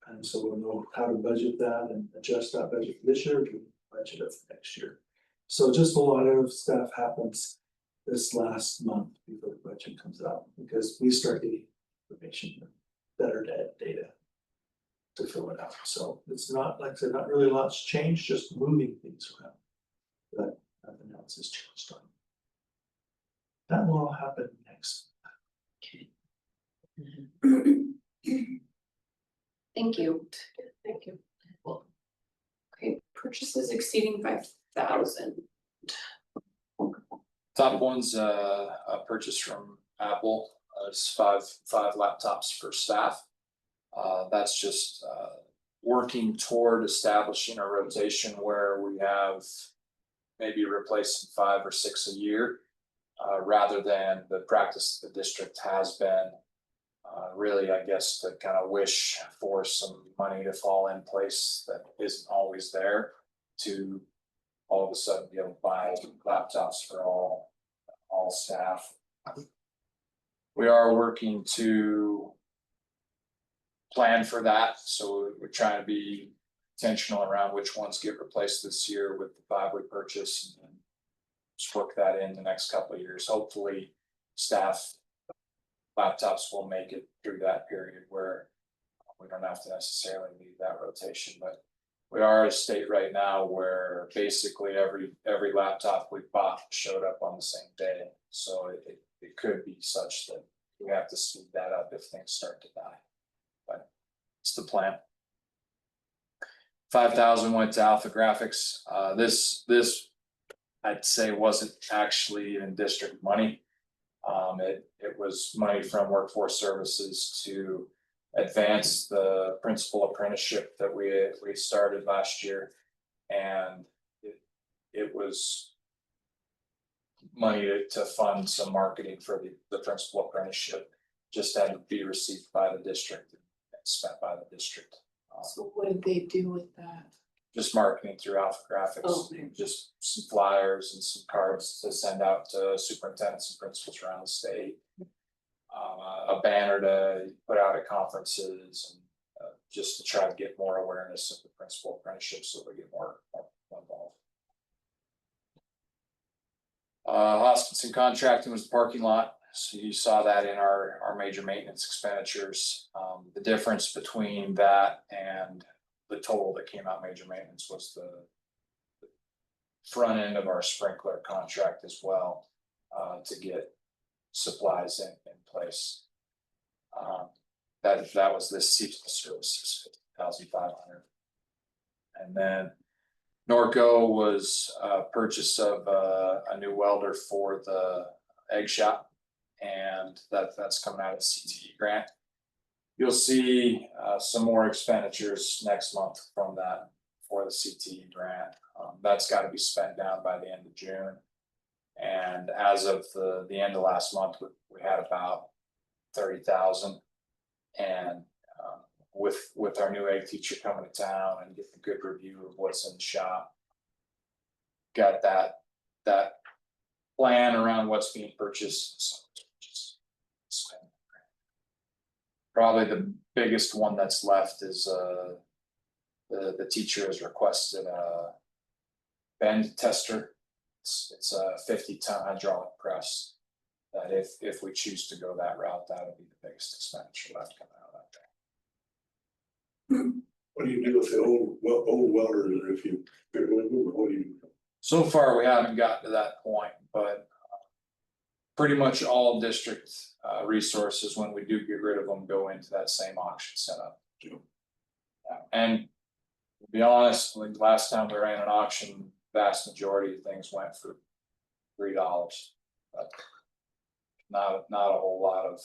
And so we'll know how to budget that and adjust that budget for this year to budget it for next year. So just a lot of stuff happens this last month before the budget comes out, because we start getting information, better data to fill it out. So it's not, like I said, not really lots changed, just moving things around. But nothing else has changed on. That will all happen next. Thank you. Thank you. Okay, purchases exceeding 5,000. Top one's a purchase from Apple. It's five laptops for staff. That's just working toward establishing a rotation where we have maybe replacing 5 or 6 a year, rather than the practice the district has been. Really, I guess, to kind of wish for some money to fall in place that isn't always there, to all of a sudden be able to buy laptops for all staff. We are working to plan for that, so we're trying to be intentional around which ones get replaced this year with the 5 we purchase, and then just work that in the next couple of years. Hopefully, staff laptops will make it through that period where we don't have to necessarily need that rotation, but we are at a state right now where basically every laptop we bought showed up on the same day. So it could be such that we have to speed that up if things start to die, but it's the plan. 5,000 went to Alpha Graphics. This I'd say wasn't actually even district money. It was money from Workforce Services to advance the principal apprenticeship that we started last year, and it was money to fund some marketing for the principal apprenticeship. Just had to be received by the district and spent by the district. So what did they do with that? Just marketing through Alpha Graphics, Oh, okay. just some flyers and some cards to send out to superintendents and principals around the state. A banner to put out at conferences, and just to try to get more awareness of the principal apprenticeship so we get more involved. Hoskinson Contracting was the parking lot, so you saw that in our major maintenance expenditures. The difference between that and the total that came out major maintenance was the front end of our sprinkler contract as well, to get supplies in place. That was this seasonal services, $50,500. And then Norco was purchase of a new welder for the egg shop, and that's coming out of CTE grant. You'll see some more expenditures next month from that for the CTE grant. That's got to be spent down by the end of June. And as of the end of last month, we had about 30,000. And with our new egg teacher coming to town and getting a good review of what's in the shop, got that plan around what's being purchased. Probably the biggest one that's left is the teacher has requested a bend tester. It's a 50-ton hydraulic press. That if we choose to go that route, that'll be the biggest expenditure left coming out of that. What do you do with the old welder, if you, what do you? So far, we haven't gotten to that point, but pretty much all district resources, when we do get rid of them, go into that same auction setup. Yeah. And to be honest, like last time we ran an auction, vast majority of things went for $3. But not a whole lot of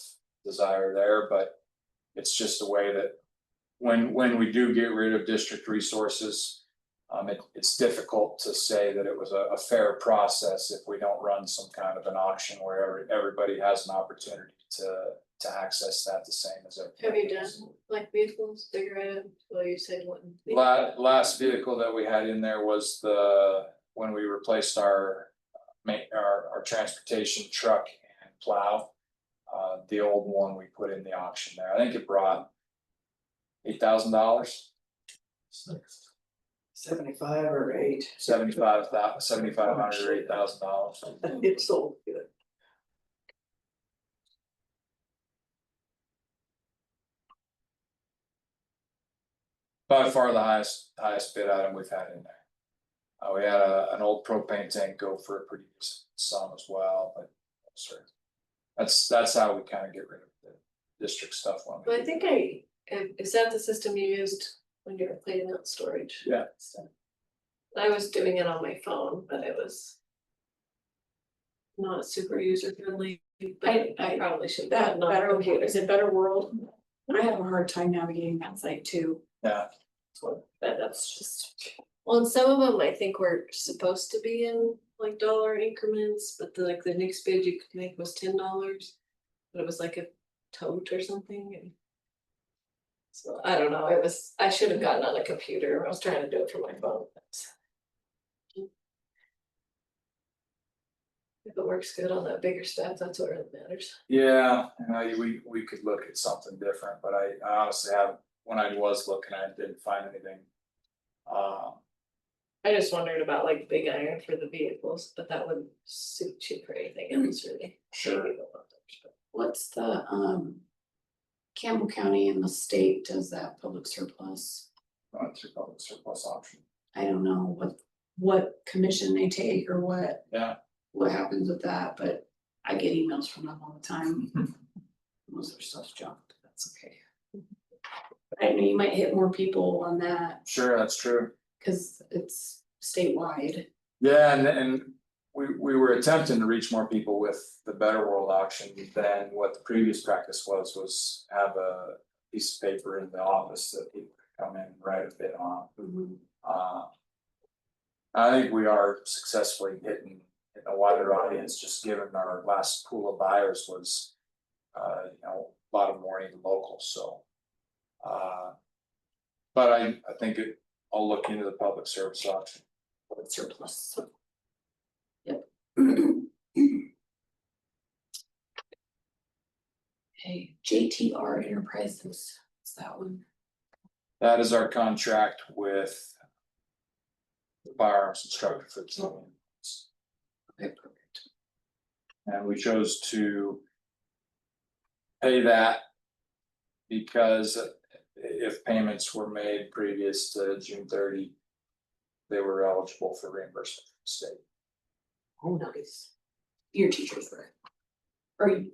desire there, but it's just a way that when we do get rid of district resources, it's difficult to say that it was a fair process if we don't run some kind of an auction where everybody has an opportunity to access that the same as Have everybody you done else. like vehicles, figure out, well, you said one. Last vehicle that we had in there was when we replaced our transportation truck and plow. The old one we put in the auction there. I think it brought $8,000. 75 or 8. $7,500 or $8,000. It's so good. By far the highest bid item we've had in there. We had an old propane tank go for a pretty decent sum as well, but sorry. That's how we kind of get rid of the district stuff. But I think is that the system you used when you were cleaning out storage? Yeah. Stuff. I was doing it on my phone, but it was not super user friendly, but I probably should. That not better, computer. is it Better World? I have a hard time navigating that site too, Yeah. but that's just. Well, and some of them I think were supposed to be in like dollar increments, but the next bid you could make was $10. But it was like a tote or something, and so I don't know, I should have gotten on a computer. I was trying to do it from my phone. If it works good on that bigger stuff, that's what really matters. Yeah, we could look at something different, but I honestly when I was looking, I didn't find anything. I just wondered about like big iron for the vehicles, but that wouldn't suit you for anything else really. Sure. What's the Campbell County and the state does that public surplus? Through public surplus option. I don't know what commission they take or what happens with that, but I get emails from them all the time. Most of their stuff's junk, but that's okay. But I know you might hit more people on that, Sure, that's true. cause it's statewide. Yeah, and we were attempting to reach more people with the Better World auction than what the previous practice was have a piece of paper in the office that people could come in and write a bid on. I think we are successfully hitting a wider audience, just given our last pool of buyers was a lot of more even locals, so. But I think I'll look into the public service auction. Public surplus. Yep. Okay, JTR Enterprises, what's that one? That is our contract with the firearms instructor for the. Okay, perfect. And we chose to pay that because if payments were made previous to June 30, they were eligible for reimbursement from the state. Oh, nice. Your teachers were.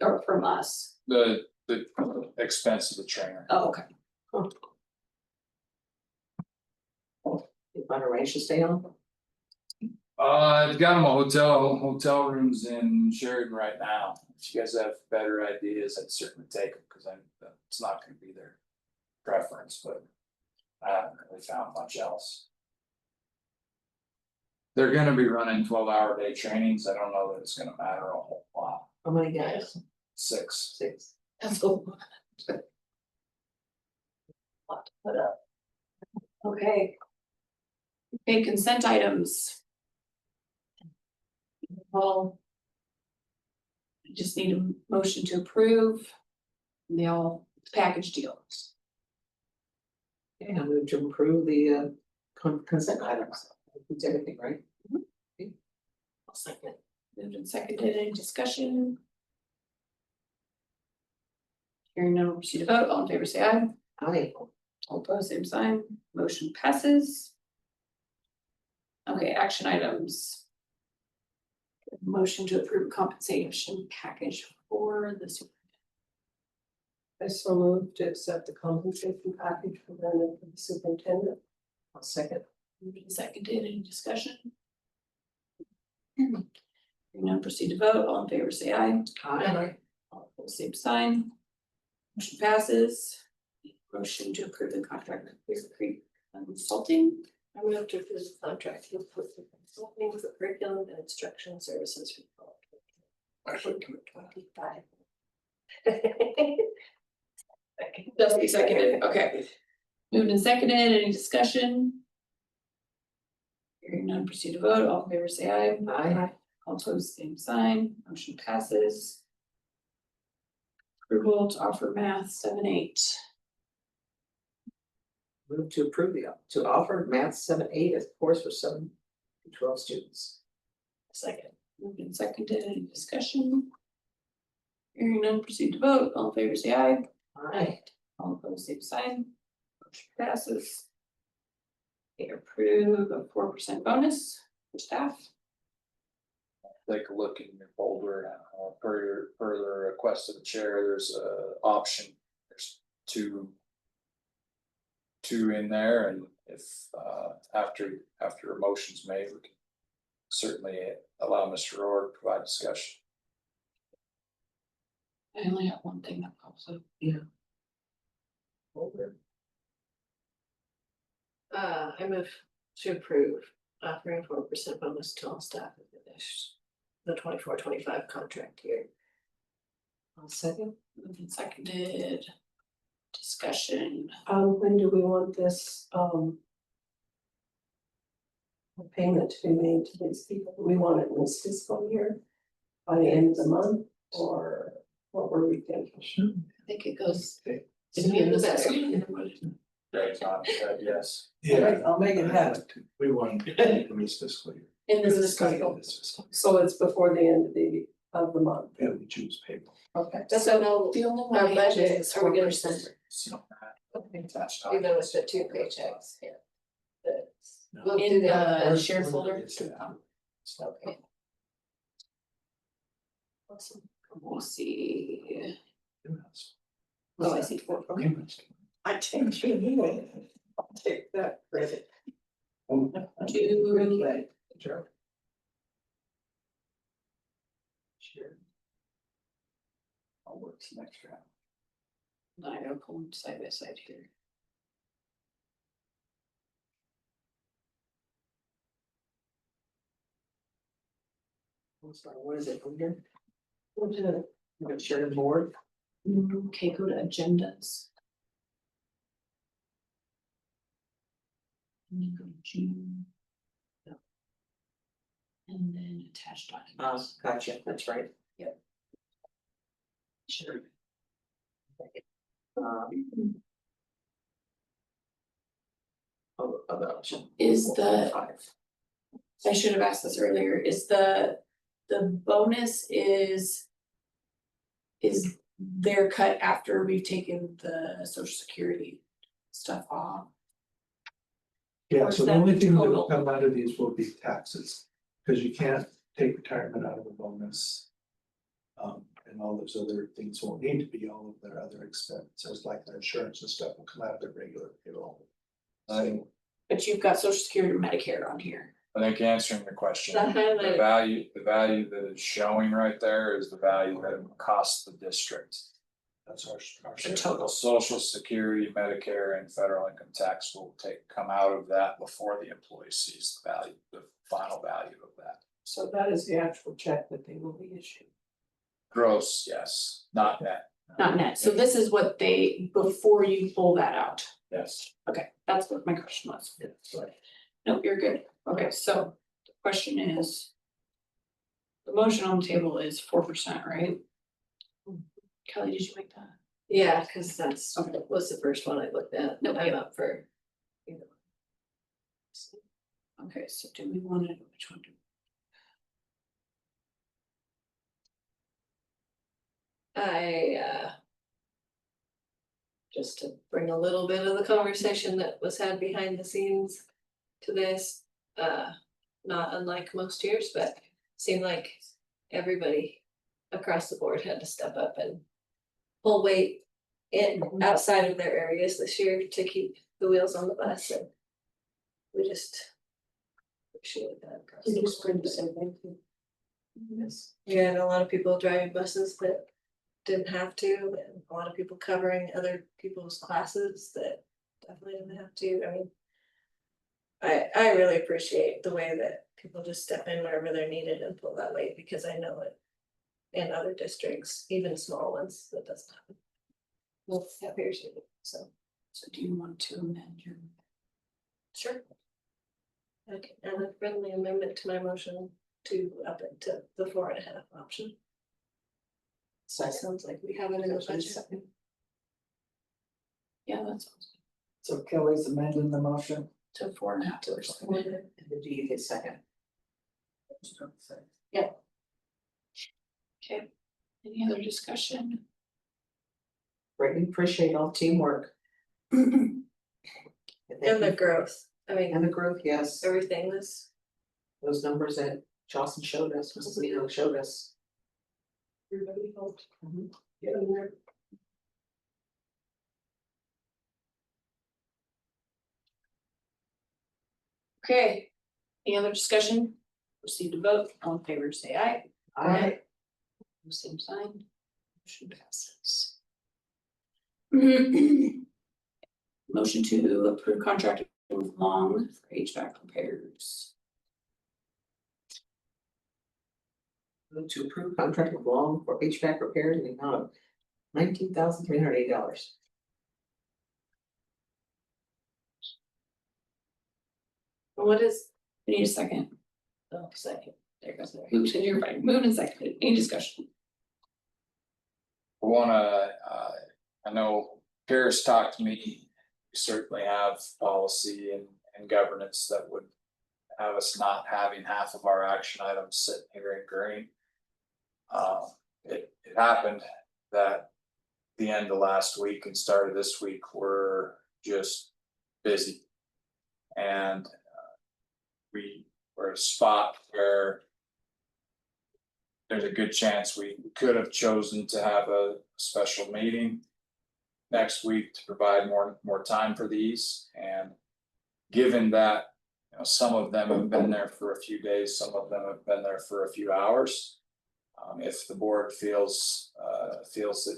Or from us. The expense of the trainer. Oh, okay. You find a ranch to stay on? I've got them a hotel rooms in Sheridan right now. If you guys have better ideas, I'd certainly take them, cause it's not gonna be their preference, but I haven't really found much else. They're gonna be running 12-hour day trainings. I don't know that it's gonna matter a whole lot. How many guys? 6. 6. That's a lot. Lot to put up. Okay, Okay, consent items. Well. I just need a motion to approve. And they all package deals. Okay, I move to approve the consent items. Includes everything, right? Okay. I'll second. Moved and seconded, any discussion? Hearing none, we'll proceed to vote, all in favor say aye. Aye. All opposed, same sign, motion passes. Okay, action items. Motion to approve compensation package for the super. I so moved to accept the compensation package presented for the superintendent. I'll second. Moved and seconded, any discussion? Hearing none, proceed to vote, all in favor say aye. Aye. All opposed, same sign. Motion passes. Motion to approve the contract with Clear Creek Consulting. I move to approve the contract with consulting for curriculum and instruction services for fall 2025. Dusty seconded, okay. Moved and seconded, any discussion? Hearing none, proceed to vote, all in favor say aye. Aye. All opposed, same sign, motion passes. Approval to offer math 7-8. Move to approve to offer math 7-8 as course for 7 to 12 students. Second. Moved and seconded, any discussion? Hearing none, proceed to vote, all in favor say aye. Aye. All opposed, same sign. Motion passes. Okay, approve a 4% bonus for staff. Take a look in your folder, per the request of the chair, there's a option, there's two in there, and if after a motion's made, we can certainly allow Mr. Rohr to provide discussion. I only have one thing that pops up. I move to approve offering 4% bonus to all staff at the 24-25 contract year. I'll second. Moved and seconded. Discussion. When do we want this, payment to be made to these people? Do we want it in this fiscal year? By the end of the month, or what were we thinking? I think it goes. Okay. It'd be in the Better. Greg's not said yes. Yeah. I'll make it happen. We want to take them this fiscal year. In this This fiscal. This fiscal So it's before the end of the month. year. Yeah, we choose payroll. Okay. Doesn't know The only one our I have budget, is are we gonna 4%. send, So, Attached even with the documents. 2 paychecks, yeah. But No. we'll do In that. the shared folder. Okay. Awesome. We'll see. Emails. Oh, I see 4, okay. Emails. I take you. I'll take that credit. Do, Sure. sure. I'll work some extra. I gotta pull them side by side here. I'm sorry, what is it under? I'm gonna share the board. Okay, go to agendas. And then go to June. And then attached documents. Gotcha, that's right. Yep. Sure. Other option. Is the, 5. I should have asked this earlier, is the the bonus is their cut after we've taken the social security stuff off. Yeah, Or so is the that only thing that total? will come out of these will be taxes, because you can't take retirement out of a bonus. And all those other things won't need to be, all of their other expenses, like their insurance and stuff will come out of their regular payroll. So, But you've got social security or Medicare on here. I think answering your question, The highlight. the value that it's showing right there is the value that it would cost the district. that's our The share. total. Social Security, Medicare, and federal income tax will come out of that before the employee sees the value, the final value of that. So that is the actual check that they will be issued. Gross, yes, not net. Not net, so this is what they, before you pull that out. Yes. Okay, that's what my question was. Yeah, so Nope, you're good. Okay, so the question is. The motion on the table is 4%, right? Kelly, did you make that? Yeah, cause that's, Okay. was the first one I looked at. Nope. I'm up for. either one. Okay, so do we wanna, which one do? Just to bring a little bit of the conversation that was had behind the scenes to this, not unlike most years, but seemed like everybody across the board had to step up and pull weight in outside of their areas this year to keep the wheels on the bus, and we just appreciate that across the board. Yes, we had a lot of people driving buses that didn't have to, and a lot of people covering other people's classes that definitely didn't have to, I mean. I really appreciate the way that people just step in wherever they're needed and pull that weight, because I know it. In other districts, even small ones, that doesn't happen. Well, appears to, so, So do you want to amend your? sure. Okay, and a friendly amendment to my motion to up it to the 4.5 option. So it sounds like we have it in the budget. Yeah, that sounds good. So Kelly's amending the motion. To 4.5%. And then do you get second? Okay, any other discussion? Greatly appreciate all teamwork. And the growth, I mean, And the growth, yes, everything was, those numbers that Jocelyn showed us, Mrs. Lino showed us. everybody helped. Mhm. Get in there. Okay, any other discussion? Proceed to vote, all in favor, say aye. Aye. Same sign. Motion passes. Motion to approve contract with Long for HVAC repairs. Move to approve contract with Long for HVAC repairs in the amount of $19,380. What is, We need a second. oh, second, There goes. Who's in your right? Moved and seconded. Any discussion? I know Paris talked to me, we certainly have policy and governance that would. Have us not having half of our action items sitting here in green. It happened that the end of last week and start of this week were just busy. And we were at a spot where. There's a good chance we could have chosen to have a special meeting. Next week to provide more time for these, and given that. You know, some of them have been there for a few days, some of them have been there for a few hours. If the board feels it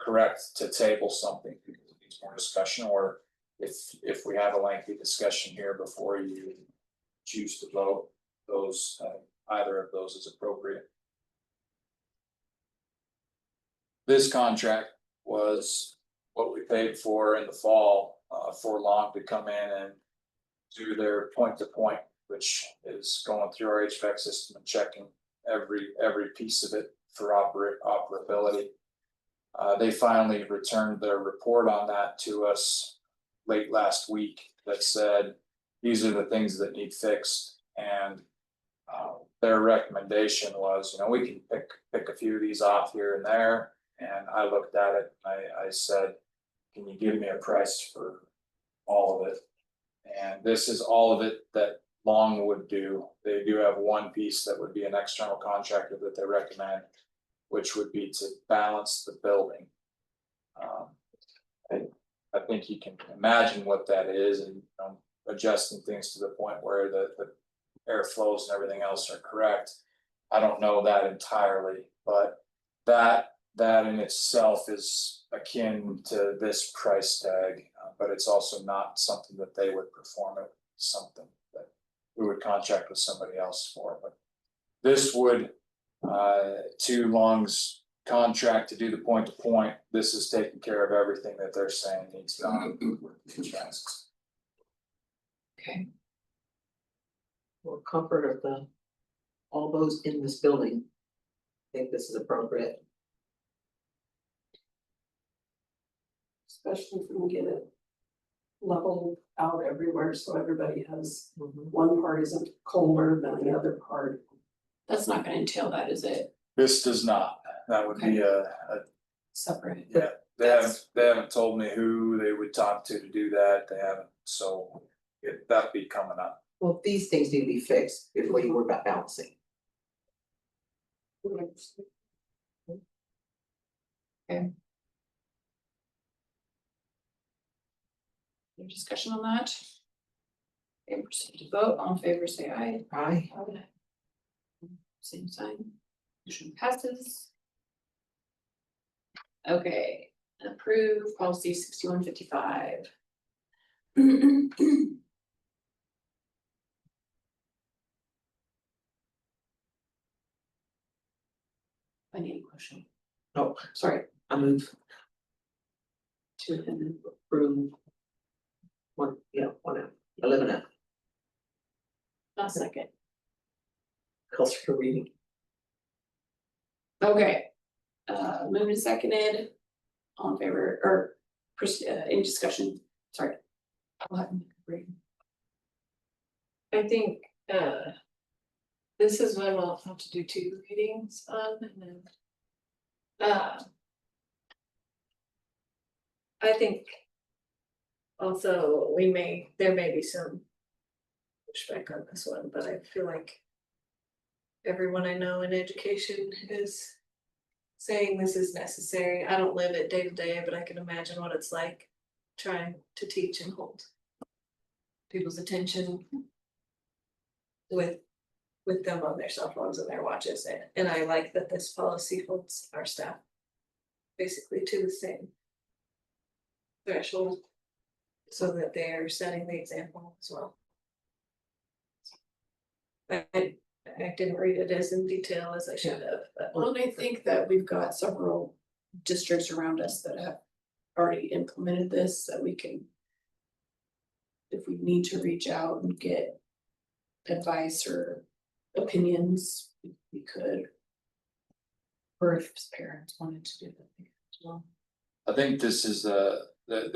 correct to table something, because it needs more discussion, or if we have a lengthy discussion here before you choose to vote, those, either of those is appropriate. This contract was what we paid for in the fall, for Long to come in and do their point to point, which is going through our HVAC system and checking every piece of it for operability. They finally returned their report on that to us late last week that said, these are the things that need fixed, and their recommendation was, we can pick a few of these off here and there. And I looked at it, I said, can you give me a price for all of it? And this is all of it that Long would do. They do have one piece that would be an external contractor that they recommend, which would be to balance the building. I think you can imagine what that is, and adjusting things to the point where the air flows and everything else are correct. I don't know that entirely, but that in itself is akin to this price tag, but it's also not something that they would perform. It's something that we would contract with somebody else for, but this would, to Long's contract to do the point to point, this is taking care of everything that they're saying needs done with these fences. Okay, For comfort of all those in this building, I think this is appropriate. Especially if we can get it leveled out everywhere, so everybody has, Mhm. one part isn't colder than the other part. that's not gonna entail that, is it? This does not, that would be a Separate. yeah, they haven't told me who they would talk to do that, they haven't, so that'd be coming up. Well, these things need to be fixed before you worry about balancing. Any discussion on that? Okay, proceed to vote, all in favor, say aye. Aye. Same sign, motion passes. Okay, approve policy 6155. I need a question. Oh, sorry, I move to approve one, one F, 11F, A second. culture reading. Okay, moved and seconded, all in favor, or, any discussion, sorry. I'll have to make a break. I think, this is when we'll have to do 2 readings on, and then. I think. Also, there may be some. Pushback on this one, but I feel like. Everyone I know in education is. Saying this is necessary. I don't live it day to day, but I can imagine what it's like. Trying to teach and hold. People's attention. With them on their cell phones and their watches, and I like that this policy holds our staff. Basically to the same. Threshold. So that they are setting the example as well. I didn't read it as in detail as I should have, but. Well, and I think that we've got several districts around us that have already implemented this, that we can. If we need to reach out and get advice or opinions, we could. Or if parents wanted to do that as well. I think this is the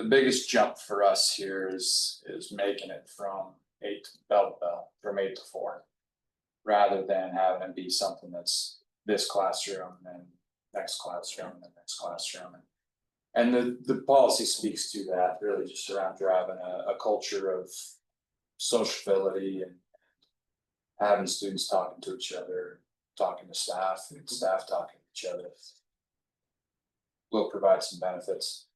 biggest jump for us here is making it from 8 to bell, from 8 to 4. Rather than having it be something that's this classroom and next classroom and next classroom. And the policy speaks to that, really just around driving a culture of sociability and having students talking to each other, talking to staff, and staff talking to each other. Will provide some benefits.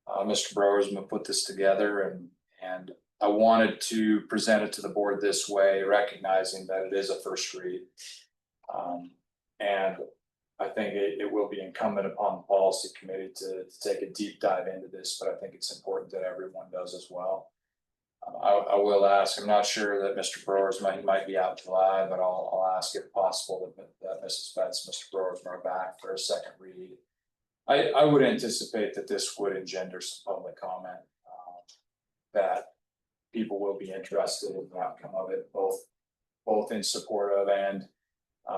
Mr. Broersma put this together and I wanted to present it to the board this way, recognizing that it is a first read. And I think it will be incumbent upon the policy committee to take a deep dive into this, but I think it's important that everyone does as well. I will ask, I'm not sure that Mr. Broersma, he might be out July, but I'll ask if possible that Mrs. Betts, Mr. Broersma are back for a second read. I would anticipate that this would engender some public comment, that people will be interested in the outcome of it, both in support of and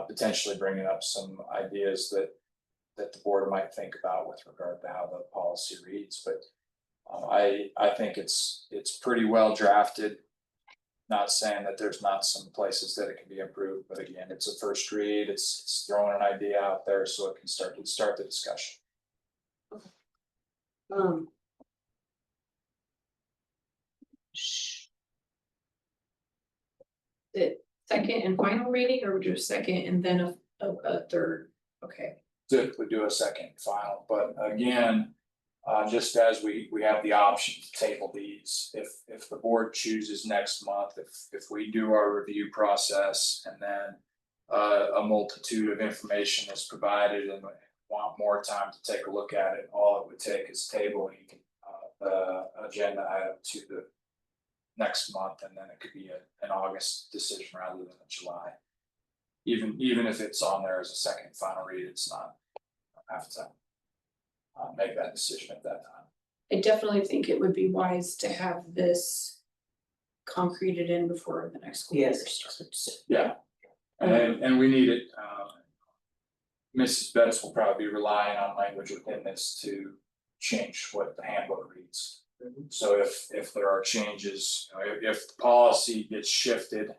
potentially bringing up some ideas that the board might think about with regard to how the policy reads, but I think it's pretty well drafted. Not saying that there's not some places that it can be improved, but again, it's a first read, it's throwing an idea out there so it can start the discussion. Um. The second and final reading, or would you do a second and then a third? Okay, Typically do a second and final, but again. Just as we have the option to table these, if the board chooses next month, if we do our review process and then. A multitude of information is provided and want more time to take a look at it, all it would take is tabling. The agenda item to the next month, and then it could be an August decision rather than a July. Even if it's on there as a second final read, it's not, have to. Make that decision at that time. I definitely think it would be wise to have this concreted in before the next school year Yes. starts. Yeah. And we need it, Mrs. Betts will probably be relying on language within this to change what the handbook reads. So if there are changes, you know, if the policy gets shifted.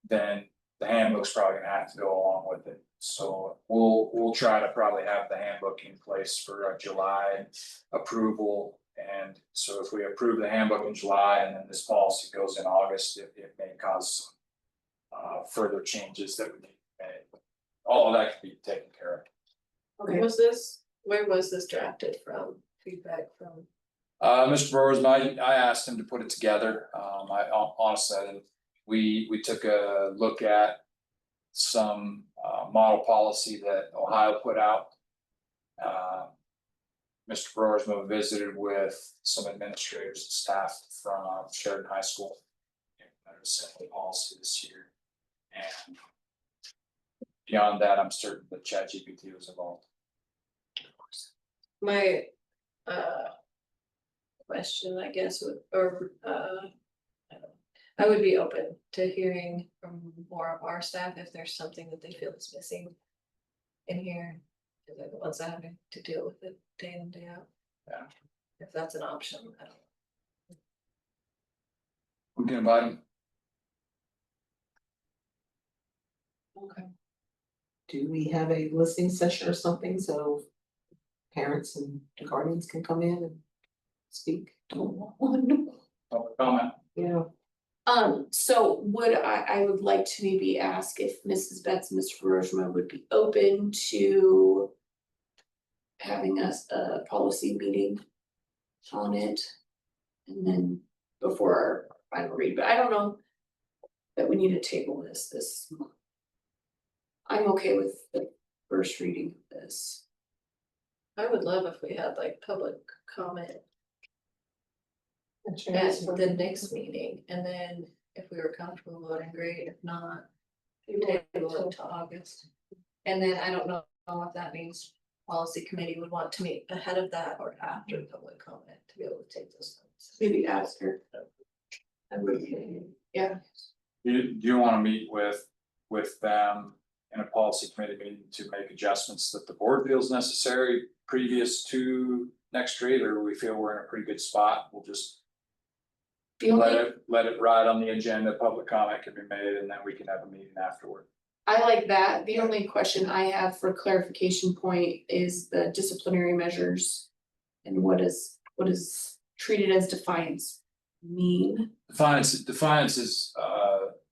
Then the handbook's probably gonna have to go along with it. So we'll try to probably have the handbook in place for a July approval. And so if we approve the handbook in July and then this policy goes in August, it may cause some further changes that we need to make. All of that can be taken care of. Okay. Where was this drafted from, feedback from? Mr. Burrows, I asked him to put it together, I honestly, we took a look at. Some model policy that Ohio put out. Mr. Broersma visited with some administrators and staff from Sheridan High School. Assembly policy this year. And beyond that, I'm certain that ChatGPT was involved. My question, I guess, I would be open to hearing from more of our staff if there's something that they feel is missing in here. Cause they're the ones that having to deal with it day in and day out. Yeah. If that's an option, I don't. We can invite him. Okay. Do we have a listening session or something so parents and guardians can come in and speak? Public comment. Yeah. So I would like to maybe ask if Mrs. Betts and Mr. Rojma would be open to having us a policy meeting on it. And then before our final read, but I don't know that we need to table this month. I'm okay with the first reading of this. I would love if we had like public comment That's at the next meeting, and then if we were comfortable voting, great, if not. Table it to August. And then I don't know if that means policy committee would want to meet ahead of that or after public comment to be able to take those notes. Maybe after. I would, yeah, Do you wanna meet with them in a policy committee meeting to make adjustments that the board feels necessary previous to next read, or we feel we're in a pretty good spot, we'll just. The only, Let it ride on the agenda, public comment can be made, and then we can have a meeting afterward. I like that. The only question I have for clarification point is the disciplinary measures. And what is treated as defiance mean? Defiance is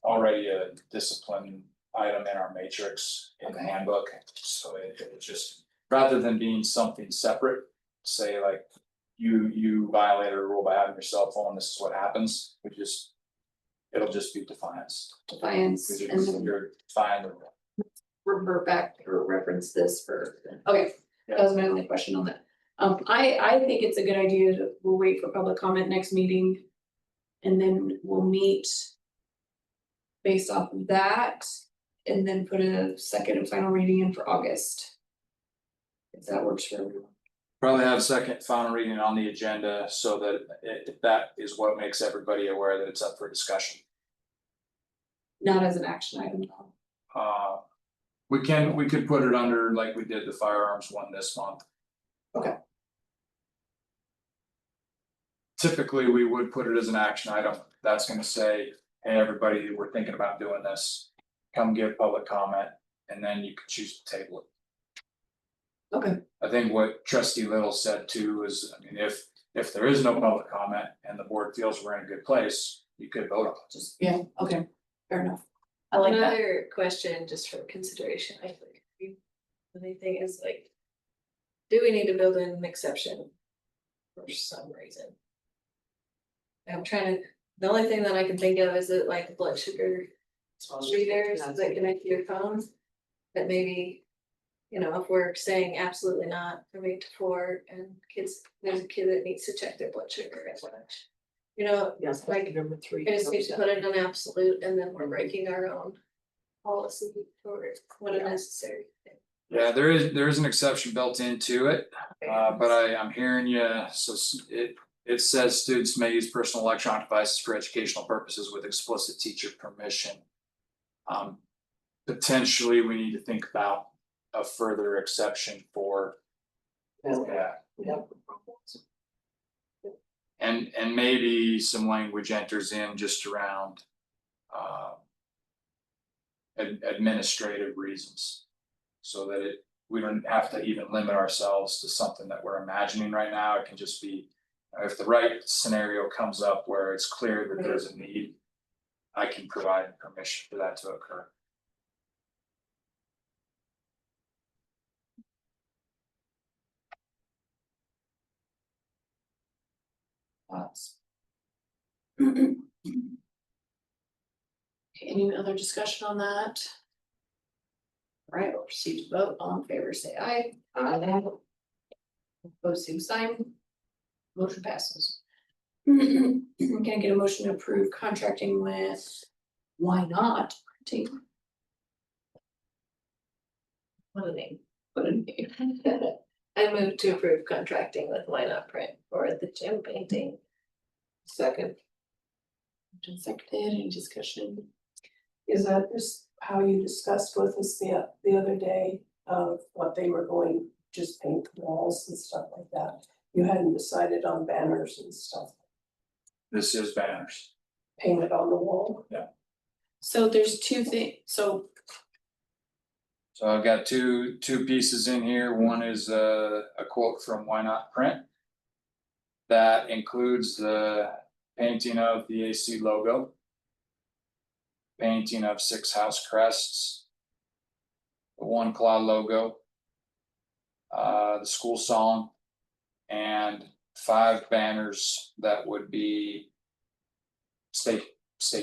already a discipline item in our matrix in the handbook, so it just, rather than being something separate, say like. You violated a rule by having your cell phone, this is what happens, it'll just be defiance. Defiance and then You're fine. revert back or reference this for, okay, that was my only question on that. I think it's a good idea to, we'll wait for public comment next meeting. And then we'll meet. Based off of that, and then put a second and final reading in for August. If that works for everyone. Probably have second final reading on the agenda so that that is what makes everybody aware that it's up for discussion. Not as an action item though. We could put it under like we did the firearms one this month. Okay. Typically, we would put it as an action item, that's gonna say, hey, everybody, we're thinking about doing this, come give public comment, and then you could choose to table it. Okay. I think what trustee Little said too is, I mean, if there is no public comment and the board feels we're in a good place, you could vote on it. Just, yeah, okay, fair enough. I like that. Another question, just for consideration, I think. The main thing is like, do we need to build in an exception for some reason? I'm trying to, the only thing that I can think of is that like blood sugar readers that connect to your phone. That maybe, you know, if we're saying absolutely not from 8 to 4 and kids, there's a kid that needs to check their blood sugar at lunch. You know, Yes, like, number 3. I just need to put it in absolute and then we're breaking our own policy for what is necessary. Yeah, there is an exception built into it, but I'm hearing you, so it says students may use personal electronic devices for educational purposes with explicit teacher permission. Potentially, we need to think about a further exception for, yeah, and maybe some language enters in just around administrative reasons. So that we don't have to even limit ourselves to something that we're imagining right now. It can just be, if the right scenario comes up where it's clear that there's a need, I can provide permission for that to occur. Thoughts? Okay, any other discussion on that? All right, we'll proceed to vote. All in favor, say aye. Aye. Opposed, same sign. Motion passes. Can I get a motion to approve contracting with Why Not Printing? What a name. What a name. I move to approve contracting with Why Not Print for the gym painting. Second. Motion seconded, any discussion? Is that just how you discussed with us the other day of what they were going, just paint walls and stuff like that? You hadn't decided on banners and stuff, This is banners. painted on the wall? So there's two things, so So I've got two pieces in here. One is a quote from Why Not Print. That includes the painting of the AC logo. Painting of 6 house crests. The 1 Claw logo. The school song. And 5 banners that would be state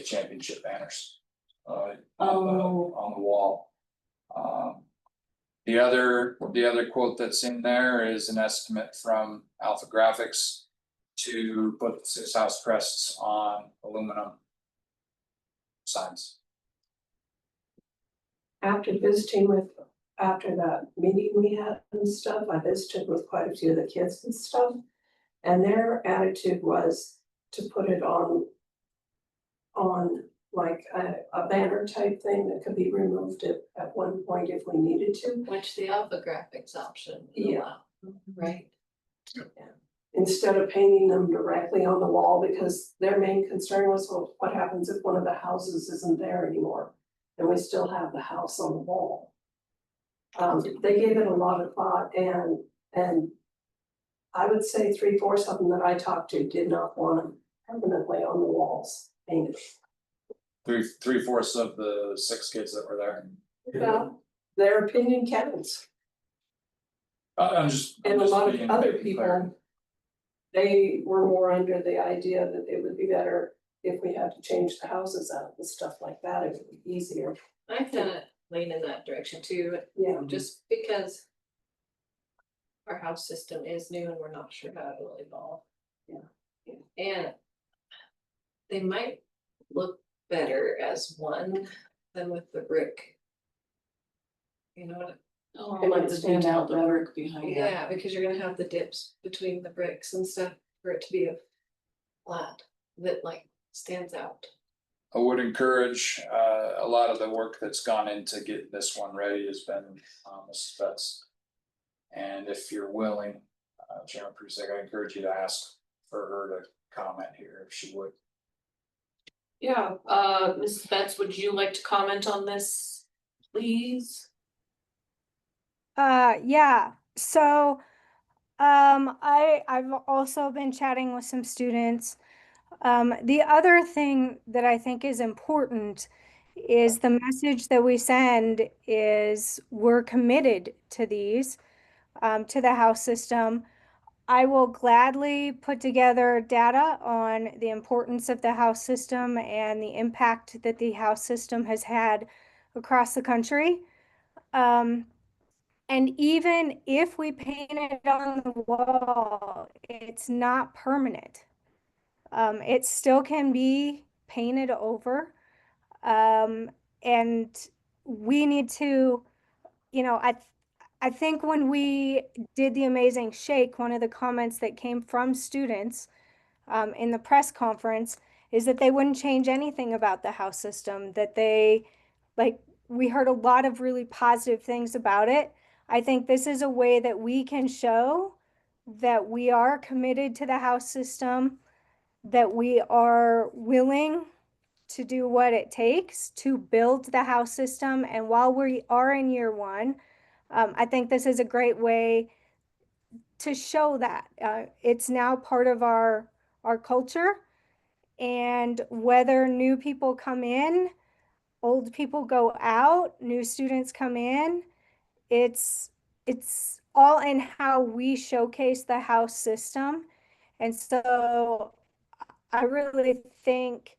championship banners. On the wall. The other quote that's in there is an estimate from Alpha Graphics to put the 6 house crests on aluminum signs. After that meeting we had and stuff, I visited with quite a few of the kids and stuff. And their attitude was to put it on like a banner type thing that could be removed at one point if we needed to. Which the Alpha Graphics option would Yeah. allow, right? Instead of painting them directly on the wall, because their main concern was, well, what happens if one of the houses isn't there anymore? And we still have the house on the wall. They gave it a lot of thought and I would say 3/4 of them that I talked to did not want them permanently on the walls painted. 3/4 of the 6 kids that were there. Well, their opinion counts. I'm just. And a lot of being other clear. people, they were more under the idea that it would be better if we had to change the houses out and stuff like that, it would be easier. I kind of lean in that direction too, Yeah, just because our house system is new and we're not sure how it will evolve. Yeah. And they might look better as one than with the brick. You know what? oh, It might the stand detail, out the better. work behind it. Yeah, because you're gonna have the dips between the bricks and stuff for it to be a flat that like stands out. I would encourage, a lot of the work that's gone into getting this one ready has been, Mrs. Betts. And if you're willing, Chairman Prusik, I encourage you to ask for her to comment here if she would. Yeah, Mrs. Betts, would you like to comment on this, please? Yeah, so, I've also been chatting with some students. The other thing that I think is important is the message that we send is we're committed to these, to the house system. I will gladly put together data on the importance of the house system and the impact that the house system has had across the country. And even if we paint it on the wall, it's not permanent. It still can be painted over. And we need to, I think when we did the Amazing Shake, one of the comments that came from students in the press conference is that they wouldn't change anything about the house system, that we heard a lot of really positive things about it. I think this is a way that we can show that we are committed to the house system, that we are willing to do what it takes to build the house system. And while we are in year one, I think this is a great way to show that it's now part of our culture. And whether new people come in, old people go out, new students come in, it's all in how we showcase the house system. And so I really think,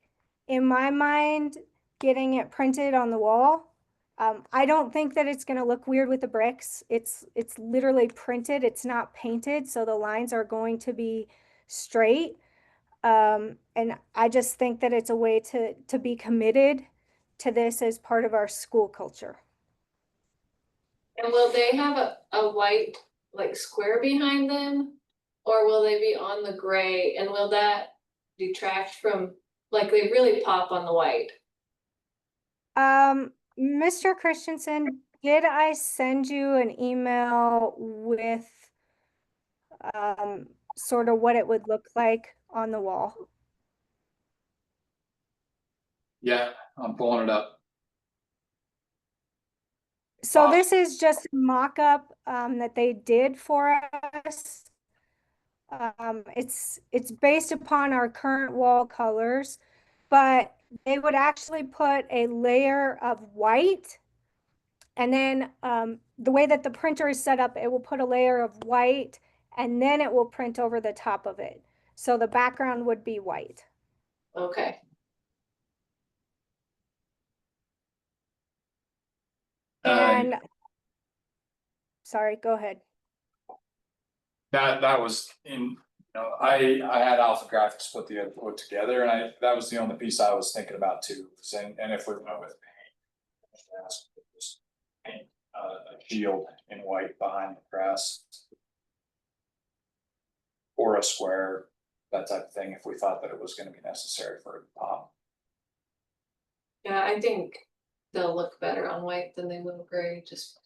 in my mind, getting it printed on the wall, I don't think that it's going to look weird with the bricks. It's literally printed. It's not painted, so the lines are going to be straight. And I just think that it's a way to be committed to this as part of our school culture. And will they have a white like square behind them? Or will they be on the gray and will that detract from, like they really pop on the white? Mr. Christensen, did I send you an email with sort of what it would look like on the wall? Yeah, I'm pulling it up. So this is just a mock-up that they did for us. It's based upon our current wall colors, but they would actually put a layer of white, and then the way that the printer is set up, it will put a layer of white and then it will print over the top of it. So the background would be white. Okay. And sorry, go ahead. That was I had Alpha Graphics put together, and that was the only piece I was thinking about too. And if we went with paint, a shield in white behind the grass, or a square, that type of thing, if we thought that it was going to be necessary for it to pop. Yeah, I think they'll look better on white than they will gray, just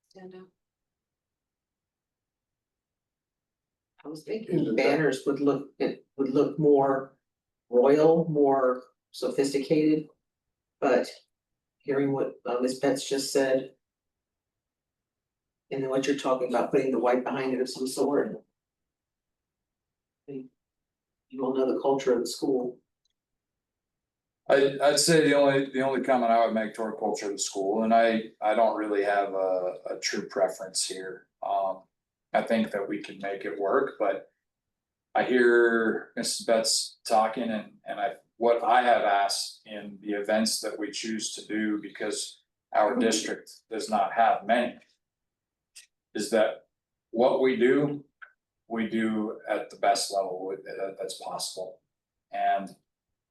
stand out. I was thinking banners would look more royal, more sophisticated. But hearing what Ms. Betts just said. And then what you're talking about, putting the white behind it of some sort. You all know the culture of the school. I'd say the only comment I would make toward culture of the school, and I don't really have a true preference here. I think that we can make it work, but I hear Mrs. Betts talking, and what I have asked in the events that we choose to do, because our district does not have many, is that what we do at the best level that's possible. And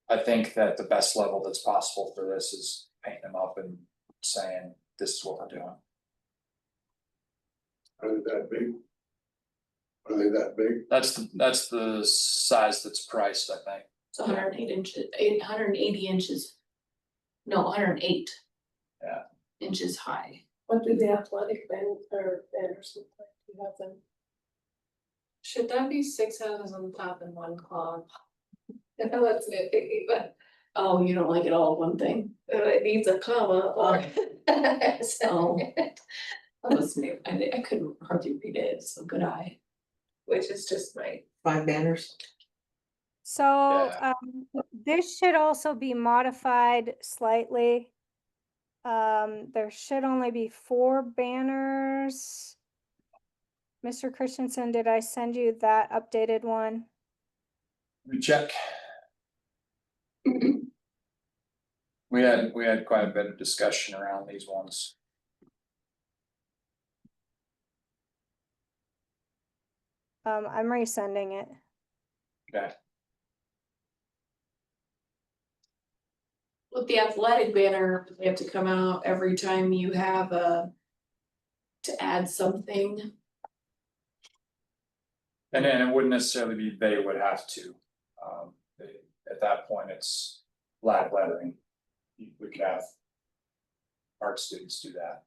I think that the best level that's possible for this is painting them up and saying, this is what we're doing. Are they that big? Are they that big? That's the size that's priced, I think. It's 108 inches, 180 inches. No, 108. Yeah. Inches high. What do the athletic banners look like? Do you have them? Should that be 6 houses on top and one clog? I know that's nitpicky, but Oh, you don't like it all one thing? it needs a comma or. Oh. That was me, I couldn't hardly read it, so good eye. Which is just my, 5 banners. So, Yeah. this should also be modified slightly. There should only be 4 banners. Mr. Christensen, did I send you that updated one? Let me check. We had quite a bit of discussion around these ones. I'm resending it. Okay, With the athletic banner, they have to come out every time you have to add something. and then it wouldn't necessarily be they would have to. At that point, it's black lettering. We could have art students do that.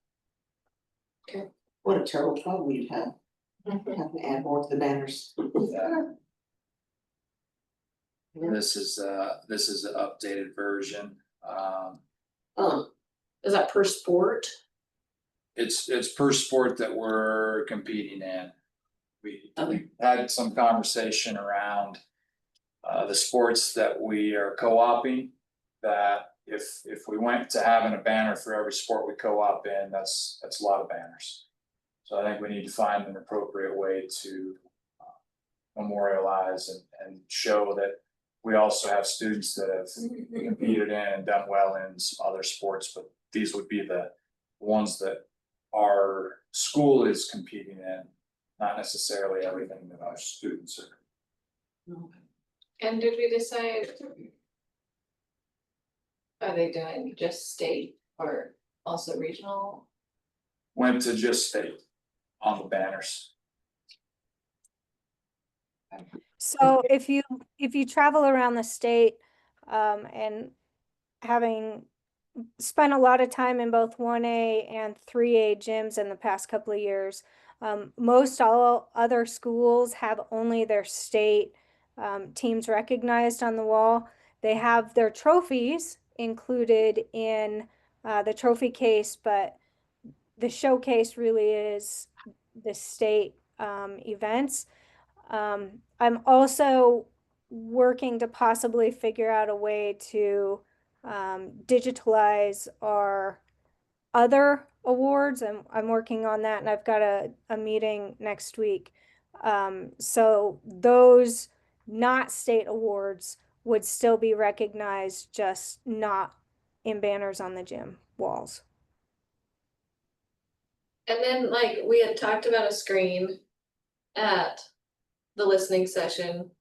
What a terrible trouble we'd have, having to add more to the banners. This is an updated version. Is that per sport? It's per sport that we're competing in. We Okay. had some conversation around the sports that we are co-oping, that if we went to having a banner for every sport we co-op in, that's a lot of banners. So I think we need to find an appropriate way to memorialize and show that we also have students that have competed in and done well in some other sports, but these would be the ones that our school is competing in, not necessarily everything that our students are. and did we decide? Are they doing just state or also regional? Went to just state on the banners. So if you travel around the state, and having spent a lot of time in both 1A and 3A gyms in the past couple of years, most all other schools have only their state teams recognized on the wall. They have their trophies included in the trophy case, but the showcase really is the state events. I'm also working to possibly figure out a way to digitalize our other awards. I'm working on that, and I've got a meeting next week. So those not state awards would still be recognized, just not in banners on the gym walls. And then like we had talked about a screen at the listening session.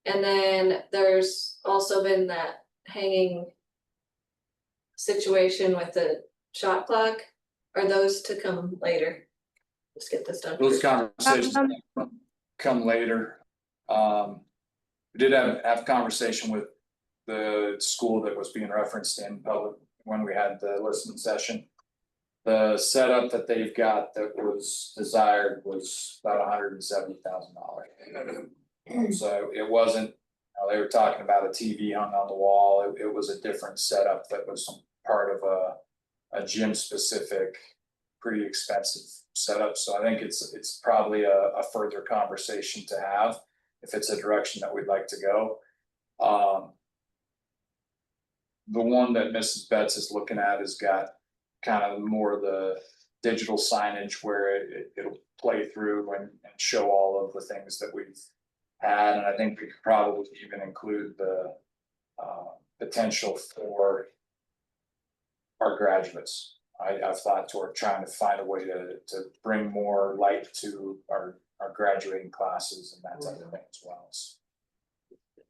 And then there's also been that hanging situation with the shot clock. Are those to come later? Let's get this done. Those first. conversations come later. We did have conversation with the school that was being referenced in public when we had the listening session. The setup that they've got that was desired was about $170,000. So it wasn't, they were talking about a TV hung on the wall. It was a different setup that was part of a gym specific, pretty expensive setup. So I think it's probably a further conversation to have if it's a direction that we'd like to go. The one that Mrs. Betts is looking at has got kind of more of the digital signage where it'll play through and show all of the things that we've had. And I think we could probably even include the potential for our graduates. I've thought toward trying to find a way to bring more light to our graduating classes and that type of thing as well.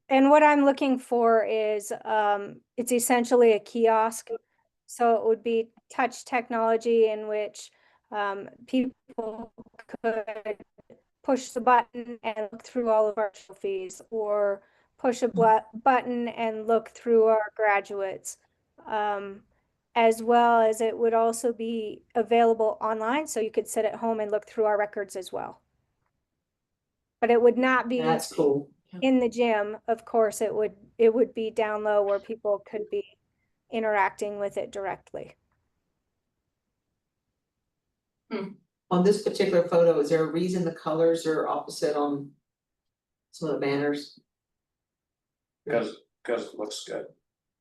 And what I'm looking for is, it's essentially a kiosk. So it would be touch technology in which people could push the button and look through all of our trophies, or push a button and look through our graduates. As well as it would also be available online, so you could sit at home and look through our records as well. But it would not be. That's cool. in the gym, of course, it would be down low where people could be interacting with it directly. On this particular photo, is there a reason the colors are opposite on some of the banners? Because it looks good.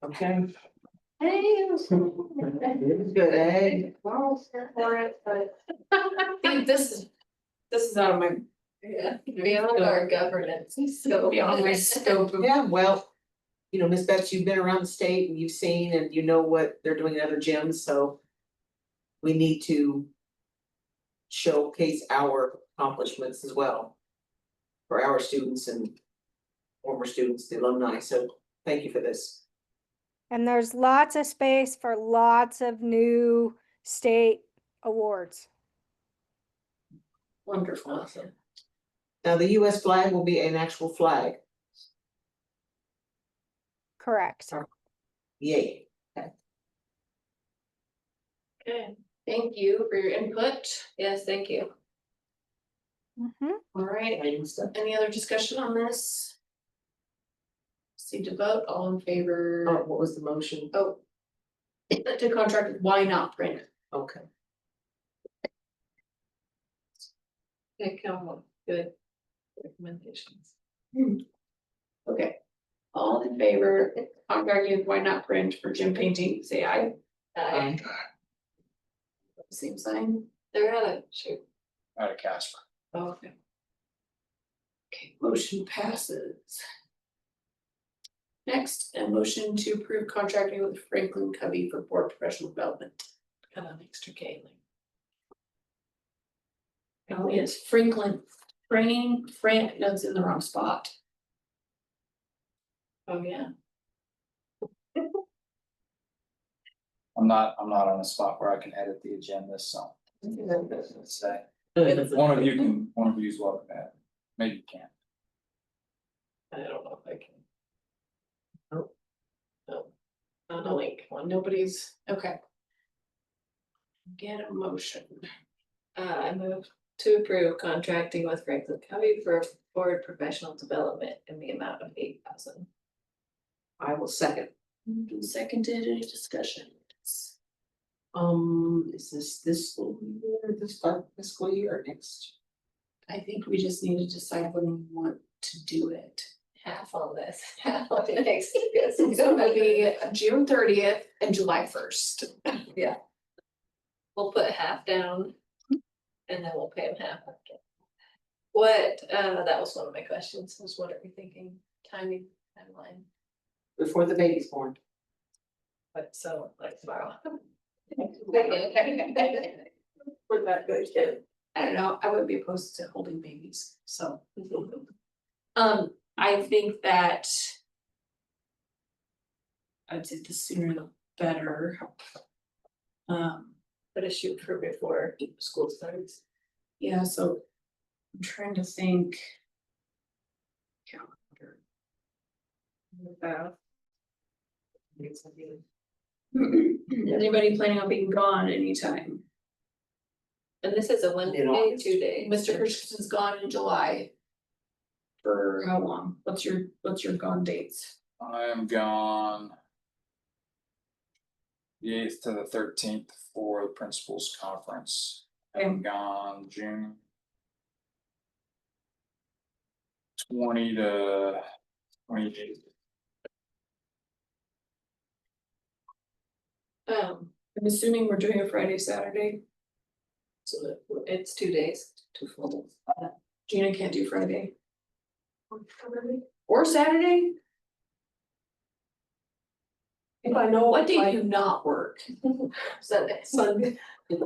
Okay. Hey. Good, eh? For it, but. This is out of my, Yeah, beyond our governance, so. beyond my scope of. Yeah, well, you know, Ms. Betts, you've been around the state and you've seen and you know what they're doing in other gyms, so we need to showcase our accomplishments as well for our students and former students, the alumni, so thank you for this. And there's lots of space for lots of new state awards. Wonderful. Awesome. Now, the US flag will be an actual flag, Correct. yay. Okay, thank you for your input. Yes, thank you. Mhm. All right, any other discussion on this? See to vote, all in favor, What was the motion? oh. To contract with Why Not Print, Okay. Okay, come on, good recommendations. okay. All in favor, contracting with Why Not Print for gym painting, say aye. Same sign, They're out of, shoot. Out of Casper. okay. Okay, motion passes. Next, a motion to approve contracting with Franklin Covey for board professional development. Kind of extra Caitlin. Oh, it's Franklin, no, it's in the wrong spot. Oh, yeah. I'm not on a spot where I can edit the agenda, so. Let's say, one of you is welcome to add. Maybe you can't. I don't know if I can. Nope. No. On the link, one, Nobody's, okay. Get a motion. I move to approve contracting with Franklin Covey for board professional development in the amount of $8,000. I will second. Moved and seconded, any discussion? Is this school year, this fiscal year or next? I think we just need to decide when we want to do it. Half on this, half on the next. It's gonna be June 30th and July 1st. We'll put half down. And then we'll pay them half. What, that was one of my questions, was what are we thinking, timing, timeline, Before the baby's born. but so like tomorrow. For that good kid. I don't know, I wouldn't be opposed to holding babies, so. I think that. I'd say the sooner the better. But a shoot for before school starts. Yeah, so. I'm trying to think. Calendar. Anybody planning on being gone anytime? And this is a Wednesday, 2 days. Mr. Christensen's gone in July. For how long? What's your gone dates? I am gone. The 8th to the 13th for the principals conference. I'm gone June. 20 to 28. I'm assuming we're doing a Friday, Saturday. So it's 2 days, 2 full days. Gina can't do Friday. Or Saturday? If I know. What day do you not work? Sunday. Sunday. And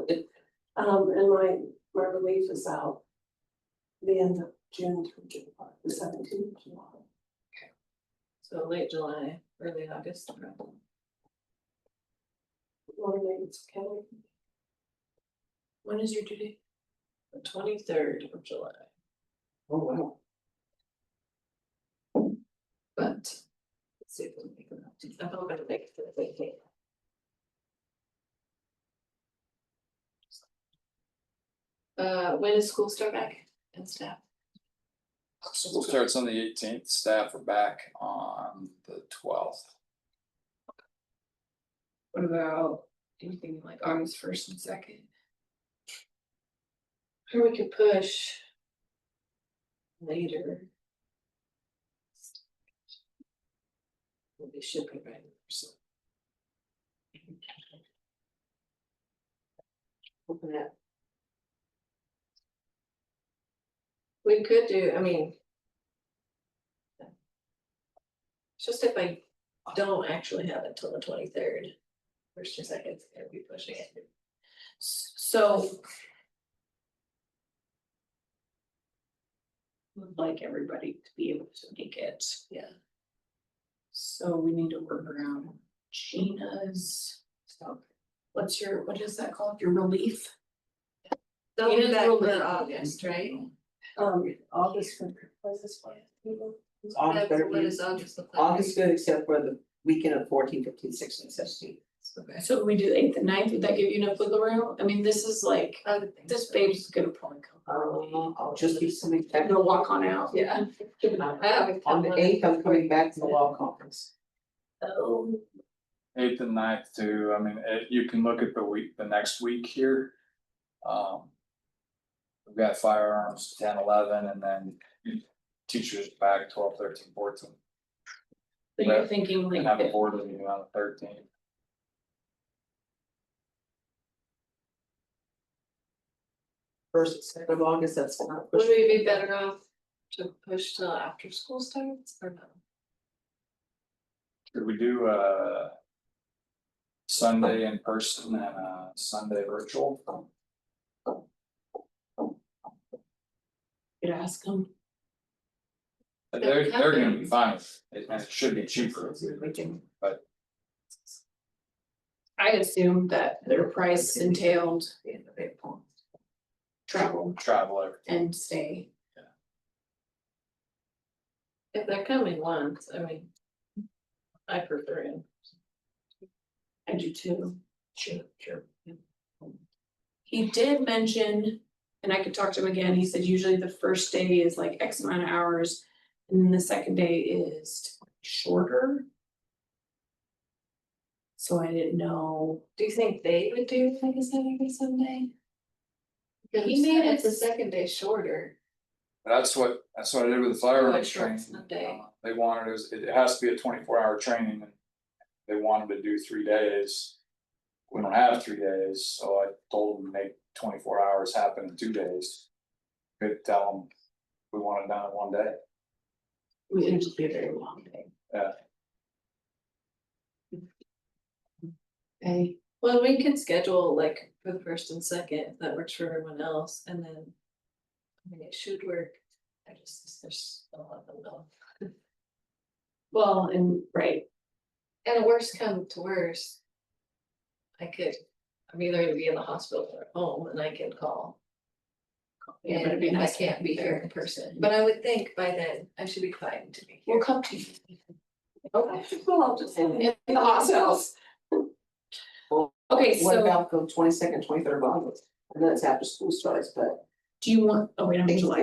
my relief is out. The end of June through July, the 17th of July. So late July, early August. Or maybe it's Kelly. When is your due date? The 23rd of July, Oh, wow. but. Let's see if we can make it up. I'm hoping to make it to the 15th. When does school start back and staff? School starts on the 18th. Staff are back on the 12th. What about anything like August 1st and 2nd? Or we could push. Later. We'll be shipping right now, so. Open that. We could do, I mean. It's just if I don't actually have it till the 23rd. First or second, it's gonna be pushing it. So. Would like everybody to be able to make it. Yeah. So we need to work around Gina's. So what is that called? Your relief? They'll Yeah, do that we'll for do- August, right? August, was this one? August better What be, is August look like? August good except for the weekend of 14, 15, 16, 17. Okay. So we do the 8th and 9th, would that give you enough wiggle room? I mean, this is like, I would think this so. babe's gonna probably come. I'll just be something. They'll walk on out. Yeah. On the 8th, I'm coming back to the law conference. Oh. 8th and 9th too. I mean, you can look at the next week here. We've got firearms 10, 11, and then teachers back 12, 13, 14. So you're Right. thinking And have a like, board meeting on the 13th. First, and second of August, that's not. Would we be better off to push till after school starts or no? Could we do Sunday in person and Sunday virtual? you'd ask them. They're gonna be fine with it, and it should be cheaper, but I assumed that their price entailed travel travel everything. and stay. If they're coming once, I mean. I prefer in. I do too. Sure. He did mention, and I could talk to him again, he said usually the first day is like X amount of hours. And then the second day is shorter. So I didn't know. Do you think they would do like a Saturday, Sunday? He made it- The second day shorter. That's what I did with the Oh, firearms it's short training. Sunday. They wanted it has to be a 24-hour training, and they wanted to do 3 days. We don't have 3 days, so I told them to make 24 hours happen in 2 days. Could tell them we want it done in 1 day. It'd just be a very long day. Yeah. Okay, Well, we can schedule like for the first and second, if that works for everyone else, and then. I mean, it should work. I just, there's a lot of them know. well, and right, And worst come to worst. I'm either gonna be in the hospital or at home and I can call. yeah, but it'd be And if I nice. can't be here in person, but I would think by then I should be fine to be We'll here. come to you. Okay, well, I'll just. In the hospitals. Okay, What so about the 22nd, 23rd of August? I know it's after school starts, but do you want, oh wait, I'm in I July.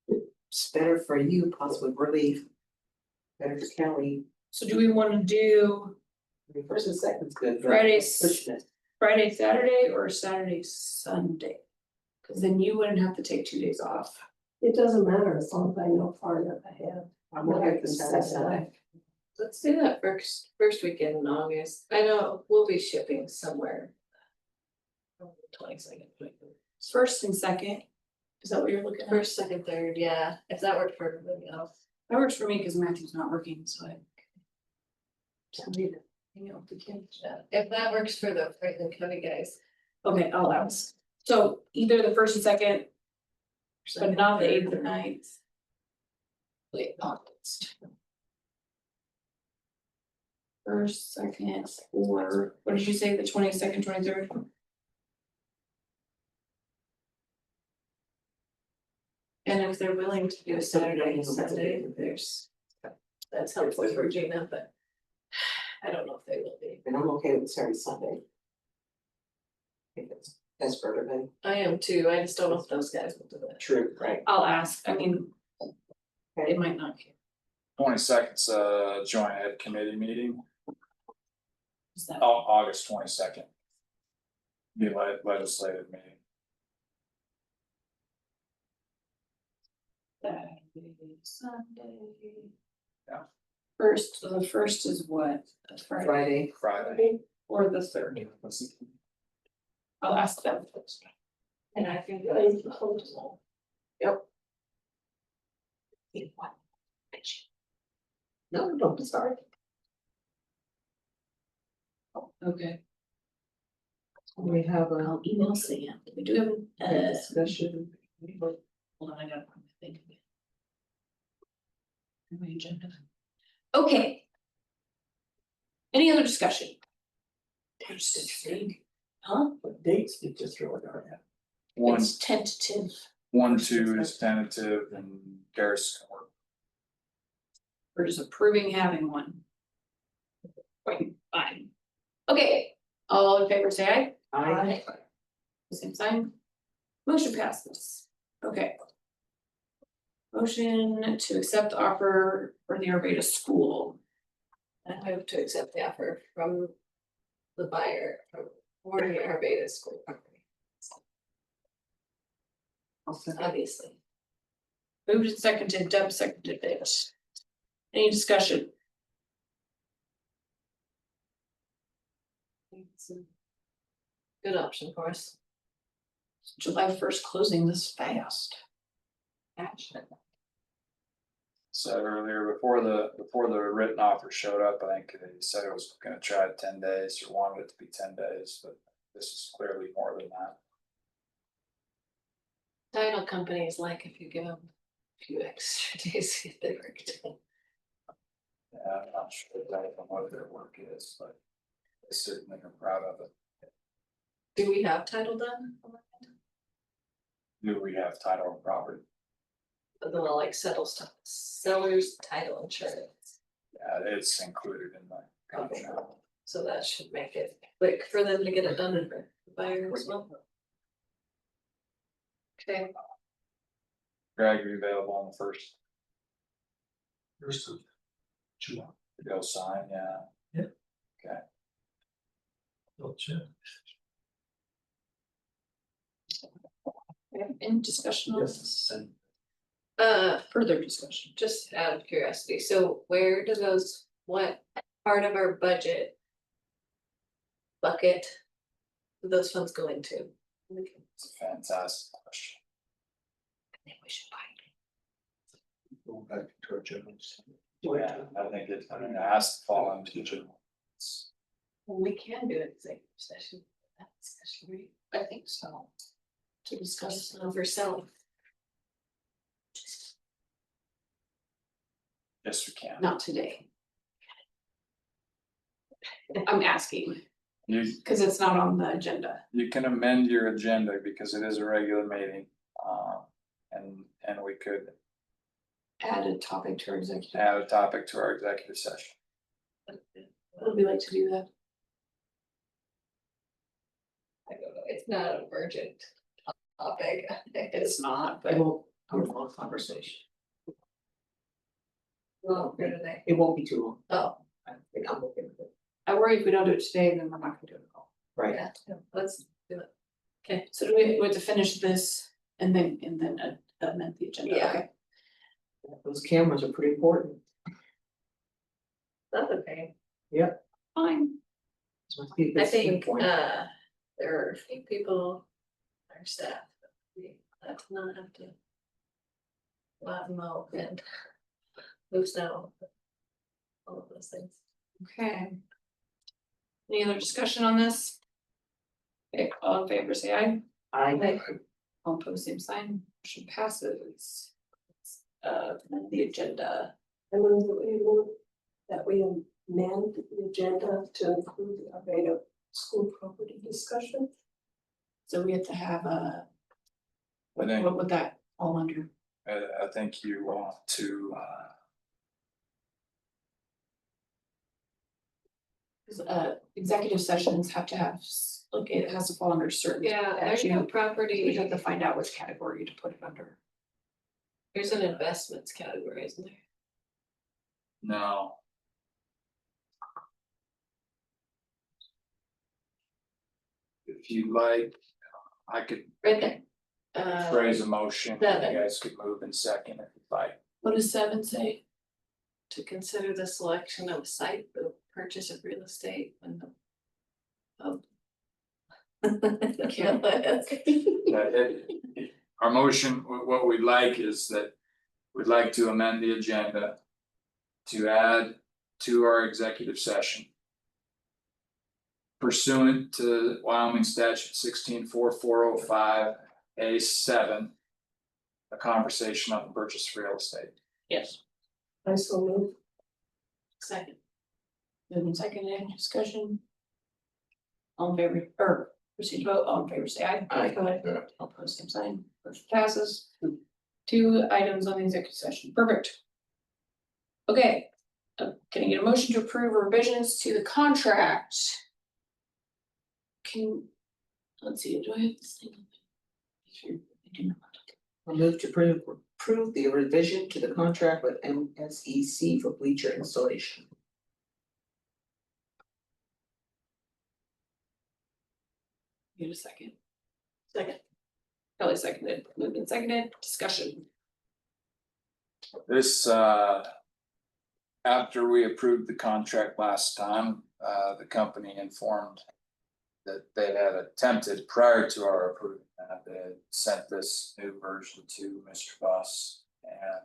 think it's better for you, possibly relief. Better for Kelly. So do we wanna do I mean, first and second's good. but Fridays. pushing it. Friday, Saturday, or Saturday, Sunday? Cause then you wouldn't have to take 2 days off. It doesn't matter as long as I know far enough ahead. I'm gonna get this Saturday, Sunday. Let's do that first weekend in August. I know we'll be shipping somewhere. 22nd, First and second, is that what you're looking at? first, second, third, yeah, if that worked for everybody else. That works for me, cause Matthew's not working, so I. Just need to hang out with the kids. Yeah, if that works for the Franklin County guys. Okay, I'll ask. So either the first and second, but not the 8th or 9th. Wait, August. First, second, or what did you say, the 22nd, 23rd? And if they're willing to do a Saturday and Sunday, that's helpful for Gina, but. I don't know if they will be. And I'm okay with Saturday, Sunday. I think that's for everybody. I am too, I just don't know if those guys will do it. True, right. I'll ask, I mean, They might not care. 22nd's joint ed committee meeting, Is that August 22nd. The legislative meeting. Saturday, Sunday? Yeah. The first is what? That's Friday Friday. Friday. or the third? I'll ask them. And I think that's hopeful. No, don't start. Okay, We have a I'll email Sam. We do have discussion. hold on, I gotta put my thing again. My agenda. Okay. Any other discussion? Huh? What dates did you throw it out at? One, It's tentative. 1-2 is tentative and Garrison can work. We're just approving having one. Fine. Okay, all in favor, say aye. Same sign. Motion passes. Okay. Motion to accept the offer for the Arvada School. I move to accept the offer from the buyer from Warren Arvada School Property. Obviously. Moved and seconded, Deb seconded it. Any discussion? It's a good option for us. July 1st closing this fast. Action. Said earlier, before the written offer showed up, I think they said it was gonna try 10 days or wanted it to be 10 days, but this is clearly more than that. Title companies like if you give them a few extra days to get their work done. Yeah, I'm not sure exactly what their work is, but they certainly are proud of it. Do we have title done? Do we have title of property? But then I'll like settle stuff, seller's title insurance, Yeah, it's included in the contract. so that should make it quick for them to get it done and for the buyer as well. Okay, Greg, are you available on the first First of July. to go sign? Yeah. Oh, check. Any discussion on Yes, this? send. Further discussion. just out of curiosity, so where do those, what part of our budget bucket do those funds go into? It's a fantastic question. I think we should find Go back to our generals. Yeah, I think it has to fall into the general. It's- Well, we can do an executive session, that discussion, right? I think so. To discuss. For selling. Yes, we can. Not today. I'm asking, You, because it's not on the agenda. you can amend your agenda because it is a regular meeting. And we could Add a topic to our executive. add a topic to our executive session. Would we like to do that? I don't know, it's not an urgent topic. It's not, It but won't, be a long conversation. Well, for today. It won't be too long. Oh, I think I'm okay with it. I worry if we don't do it today, then we're not gonna do it at all. Right. yeah, let's do it. Okay, so do we have to finish this and then amend the agenda? Yeah. Okay. Those cameras are pretty important. That's okay. Fine. So I think I that's a good think, point. there are a few people, our staff, we have to not have to. Loud mow and move snow. All of those things. Okay. Any other discussion on this? Okay, all in favor, say aye. I, All opposed, same sign. Motion passes. Amend the agenda. I move that we amend the agenda to include the Arvada school property discussion. So we have to have a. I think- What would that fall under? I think you want to, 'Cause, executive sessions have to have, like, it has to fall under certain. Yeah, there's no statute. property. We have to find out which category to put it under. There's an investments category, isn't there? No. If you like, I could Right there. phrase a motion, you seven. guys could move in second if you'd like. What does 7 say? To consider the selection of a site for the purchase of real estate when the. Our motion, what we'd like is that we'd like to amend the agenda to add to our executive session pursuant to Wyoming statute 164405A7, a conversation on the purchase of real estate. Yes. I so move. Second. Moved and seconded, discussion. All in favor, or proceed to vote, all in favor, say aye. Aye. Go ahead. All opposed, same sign, motion passes. 2 items on the executive session, perfect. Okay, can I get a motion to approve revisions to the contract? Let's see, do I have this thing? Sure, I do not. I'll move to approve the revision to the contract with MSEC for bleacher installation. Need a second, Second. Kelly seconded, moved and seconded, discussion. This, after we approved the contract last time, the company informed that they had attempted prior to our approval, they had sent this new version to Mr. Buss and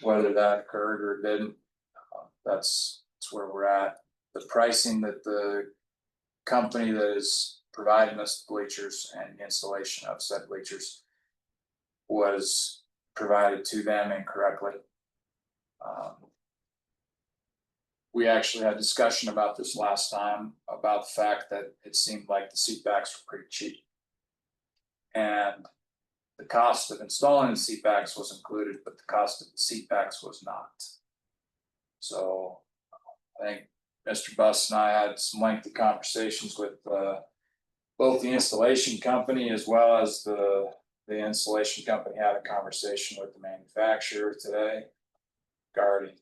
whether that occurred or didn't, that's where we're at. The pricing that the company that is providing us the bleachers and the installation of said bleachers was provided to them incorrectly. We actually had discussion about this last time, about the fact that it seemed like the seat backs were pretty cheap. And the cost of installing the seat backs was included, but the cost of the seat backs was not. So I think Mr. Buss and I had some lengthy conversations with both the installation company as well as the installation company had a conversation with the manufacturer today regarding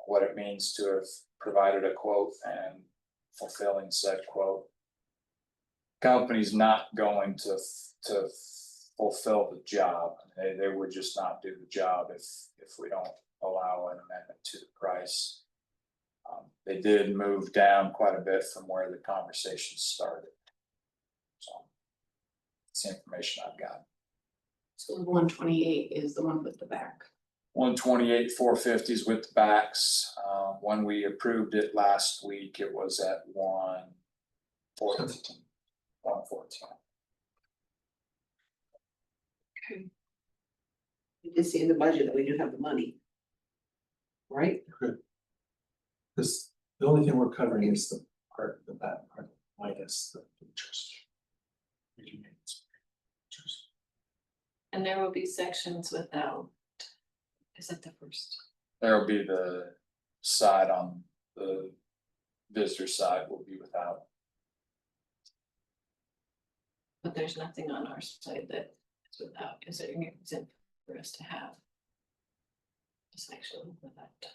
what it means to have provided a quote and fulfilling said quote. Company's not going to fulfill the job. They would just not do the job if we don't allow an amendment to the price. They did move down quite a bit from where the conversation started. So it's the information I've got. So 128 is the one with the back. 128 450s with the backs. When we approved it last week, it was at 114. 114. You did see in the budget that we do have the money. Right? This, the only thing we're covering is the part, the back part, minus the bleachers. And there will be sections without. Is that the first? There will be the side on the visitor side will be without. But there's nothing on our side that is without, is it exempt for us to have? A section with that.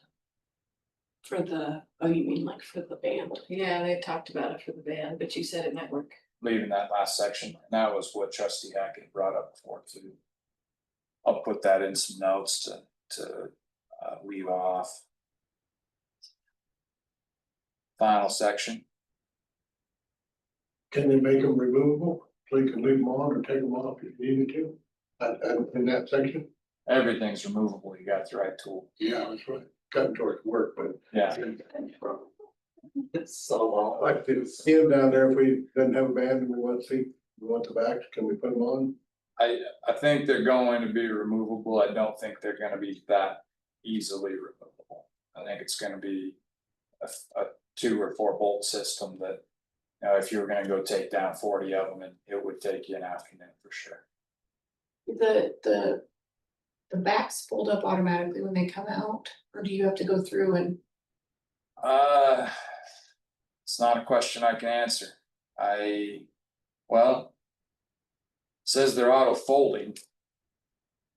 For the, oh, you mean like for the band? Yeah, they talked about it for the band, but you said it might work. Leaving that last section, and that was what Trustee Hackett brought up before too. I'll put that in some notes to leave off. Final section. Can they make them removable? So you can leave them on or take them off if you needed to? In that section? Everything's removable. You got the right tool. Yeah, that's right. Cutting towards work, but. Yeah. It's so long. Like to see them down there, if we didn't have a band and we want to see, we want the backs, can we put them on? I think they're going to be removable. I don't think they're gonna be that easily removable. I think it's gonna be a 2 or 4 bolt system that, you know, if you were gonna go take down 40 of them, it would take you an afternoon for sure. The backs fold up automatically when they come out, or do you have to go through and? It's not a question I can answer. Well, it says they're auto folding.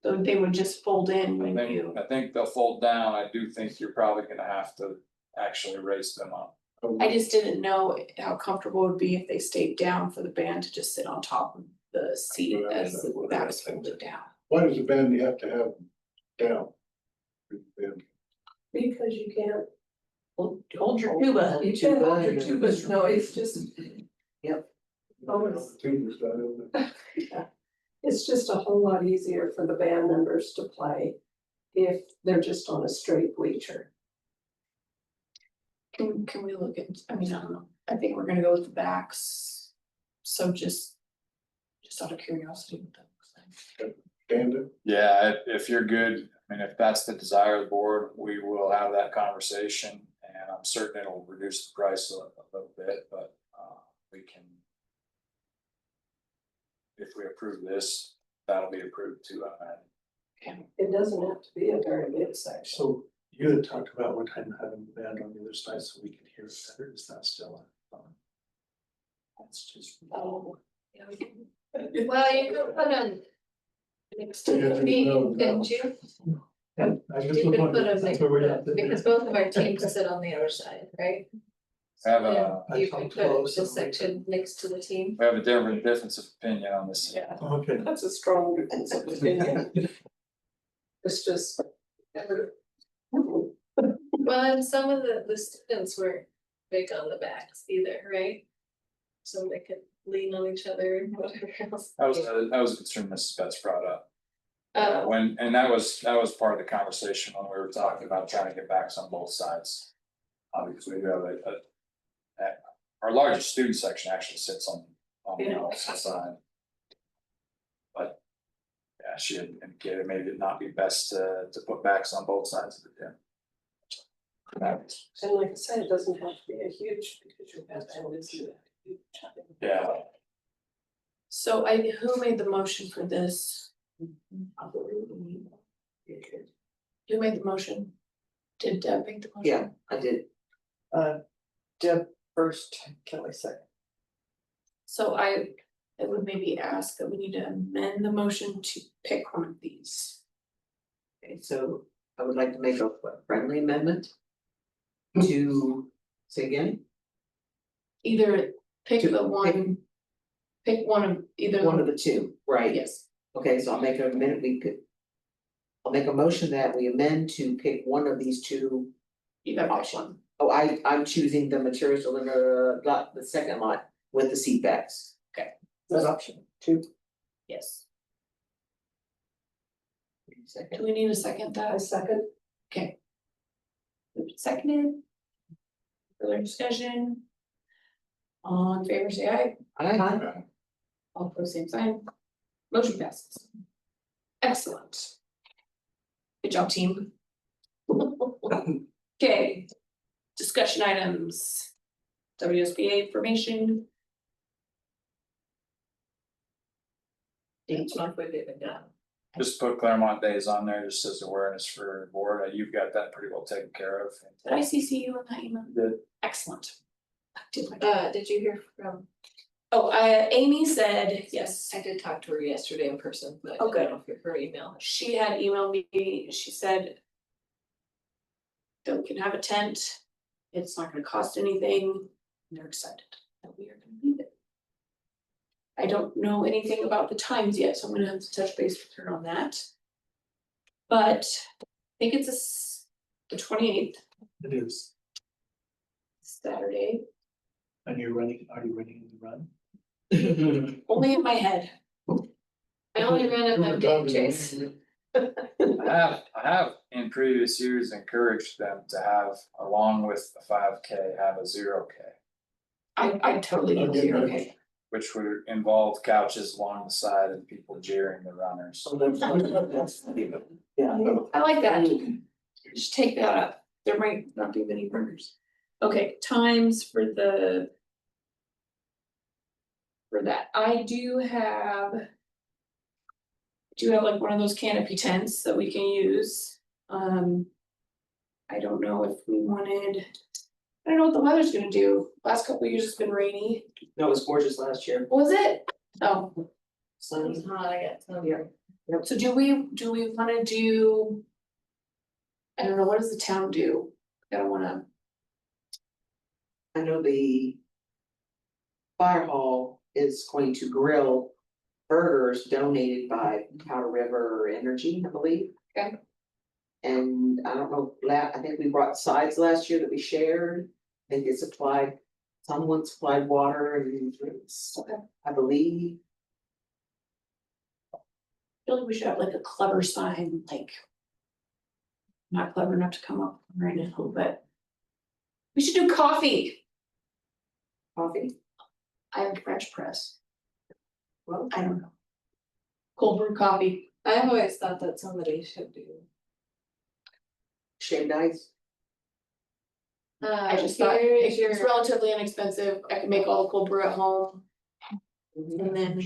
So they would just fold in when you, I think they'll fold down. I do think you're probably gonna have to actually raise them up. I just didn't know how comfortable it would be if they stayed down for the band to just sit on top of the seat as the back was folded down. Why does the band have to have down? Because you can't. Hold your tuba. You can't hold your and- tuba's noise, just. Yep. Oh, it's just a whole lot easier for the band members to play if they're just on a straight bleacher. Can we look at, I mean, I don't know, I think we're gonna go with the backs. So just out of curiosity, what that looks like. Stand it. Yeah, if you're good, I mean, if that's the desire of the board, we will have that conversation, and I'm certain it'll reduce the price a little bit, but, we can. If we approve this, that'll be approved too, It doesn't have to be a very big section. So you had talked about one time having the band on the other side so we could hear it better, is that still on? That's just. Oh, yeah, we can. Well, you could put them next to Yeah, the team, no, couldn't you? I just You was could put wondering, them that's next, where we're at. because both of our teams sit on the other side, right? have Yeah, a, I you talked could to put Lois the and we- section next to the team. we have a difference of opinion on this. Yeah, Okay. that's a strong difference of opinion. It's just. Well, and some of the students were big on the backs either, right? So they could lean on each other and whatever else. That was a concern Mrs. Betts brought up. Uh, And that was part of the conversation when we were talking about trying to get backs on both sides. Because we do have our largest student section actually sits on the Yeah. opposite side. But, yeah, she had indicated maybe it'd not be best to put backs on both sides of the gym. And like I said, it doesn't have to be a huge, because you have to listen to that. Yeah, So who made the motion for this? Who made the motion? Did Deb make the motion? Yeah, I did. Deb first, Kelly second. So I would maybe ask that we need to amend the motion to pick one of these. Okay, so I would like to make a friendly amendment to, say again, Either pick To the one, pick one of either. one of the two, right? Yes, Okay, so I'll make a minute, I'll make a motion that we amend to pick one of these two. you got pick one. Oh, I'm choosing the materials delivered, lot, the second lot with the seat backs. That's option two. Yes. Second. Do we need a second I that? second. Okay. Moved and seconded. Further discussion? All in favor, say aye. Aye. All opposed, same sign. Motion passes. Excellent. Good job, team. Okay. Discussion items. WSBA information. each month we've even done. just put Claremont Days on there just as awareness for the board. You've got that pretty well taken care of. Did I CC you in that email? Did. Excellent. I did my job. Did you hear from, Oh, Amy said, yes, I did talk to her yesterday in person, but I Oh, don't good. know if her email. she had emailed me, she said. That we can have a tent, it's not gonna cost anything, and they're excited that we are gonna be there. I don't know anything about the times yet, so I'm gonna have to touch base with her on that. But I think it's the 28th, It is, Saturday, and are you running the run? only in my head. I only ran it that day, Chase. I have in previous years encouraged them to have, along with the 5K, have a 0K. I totally do, Okay. okay. Which would involve couches along the side and people jeering the runners. Yeah. I like that. Just take that up. There might not be many burners. Okay, times for that. I do have like one of those canopy tents that we can use. I don't know if we wanted, I don't know what the weather's gonna do. Last couple of years it's been rainy. No, it was gorgeous last year. Was it? Oh, It was hot, I got some. So do we wanna do? I don't know, what does the town do? I don't wanna, I know the fire hall is going to grill burgers donated by Powder River Energy, I believe. Okay. And I don't know, I think we brought sides last year that we shared. I think it supplied, someone supplied water and drinks, Okay. I believe. I feel like we should have like a clever sign, like. Not clever enough to come up right now, but. We should do coffee. Coffee. I have a French press. Well, I don't know. Cold brew coffee. I've always thought that somebody should do. shaved ice. I just thought Here is it's your, relatively inexpensive. I can make all the cold brew at home and then.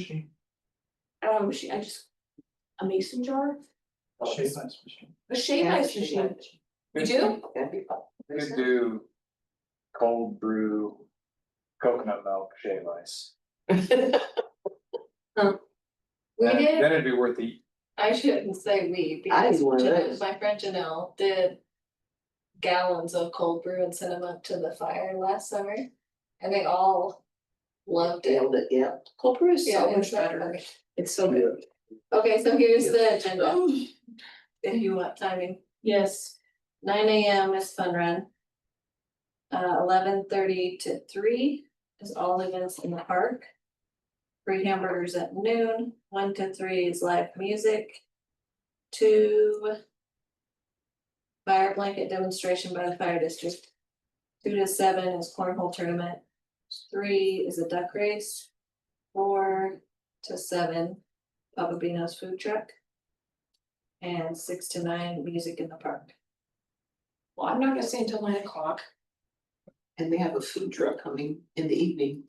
I don't know, machine, I just. A mason jar? Shave ice machine. A shave Yeah, ice shaved machine. ice. You do? That'd be fun. Could do cold brew, coconut milk, shave ice. we Then did, then it'd be worth the, I shouldn't say we, I because need one of Janelle, those. my friend Janelle did. Gallons of cold brew and sent them up to the fire last summer, and they all loved it. Nailed it, yeah. Cold brew is Yeah, so much it's better. okay. It's so good. Okay, so here's the agenda, if you want timing. Yes. 9 a.m. is fun run. 11:30 to 3 is all events in the park. Free hamburgers at noon, 1 to 3 is live music. 2. Fire blanket demonstration by the fire district. 2 to 7 is cornhole tournament. 3 is a duck race. 4 to 7, Papa Bino's food truck. And 6 to 9, music in the park. Well, I'm not gonna say until 9 o'clock. And they have a food truck coming in the evening.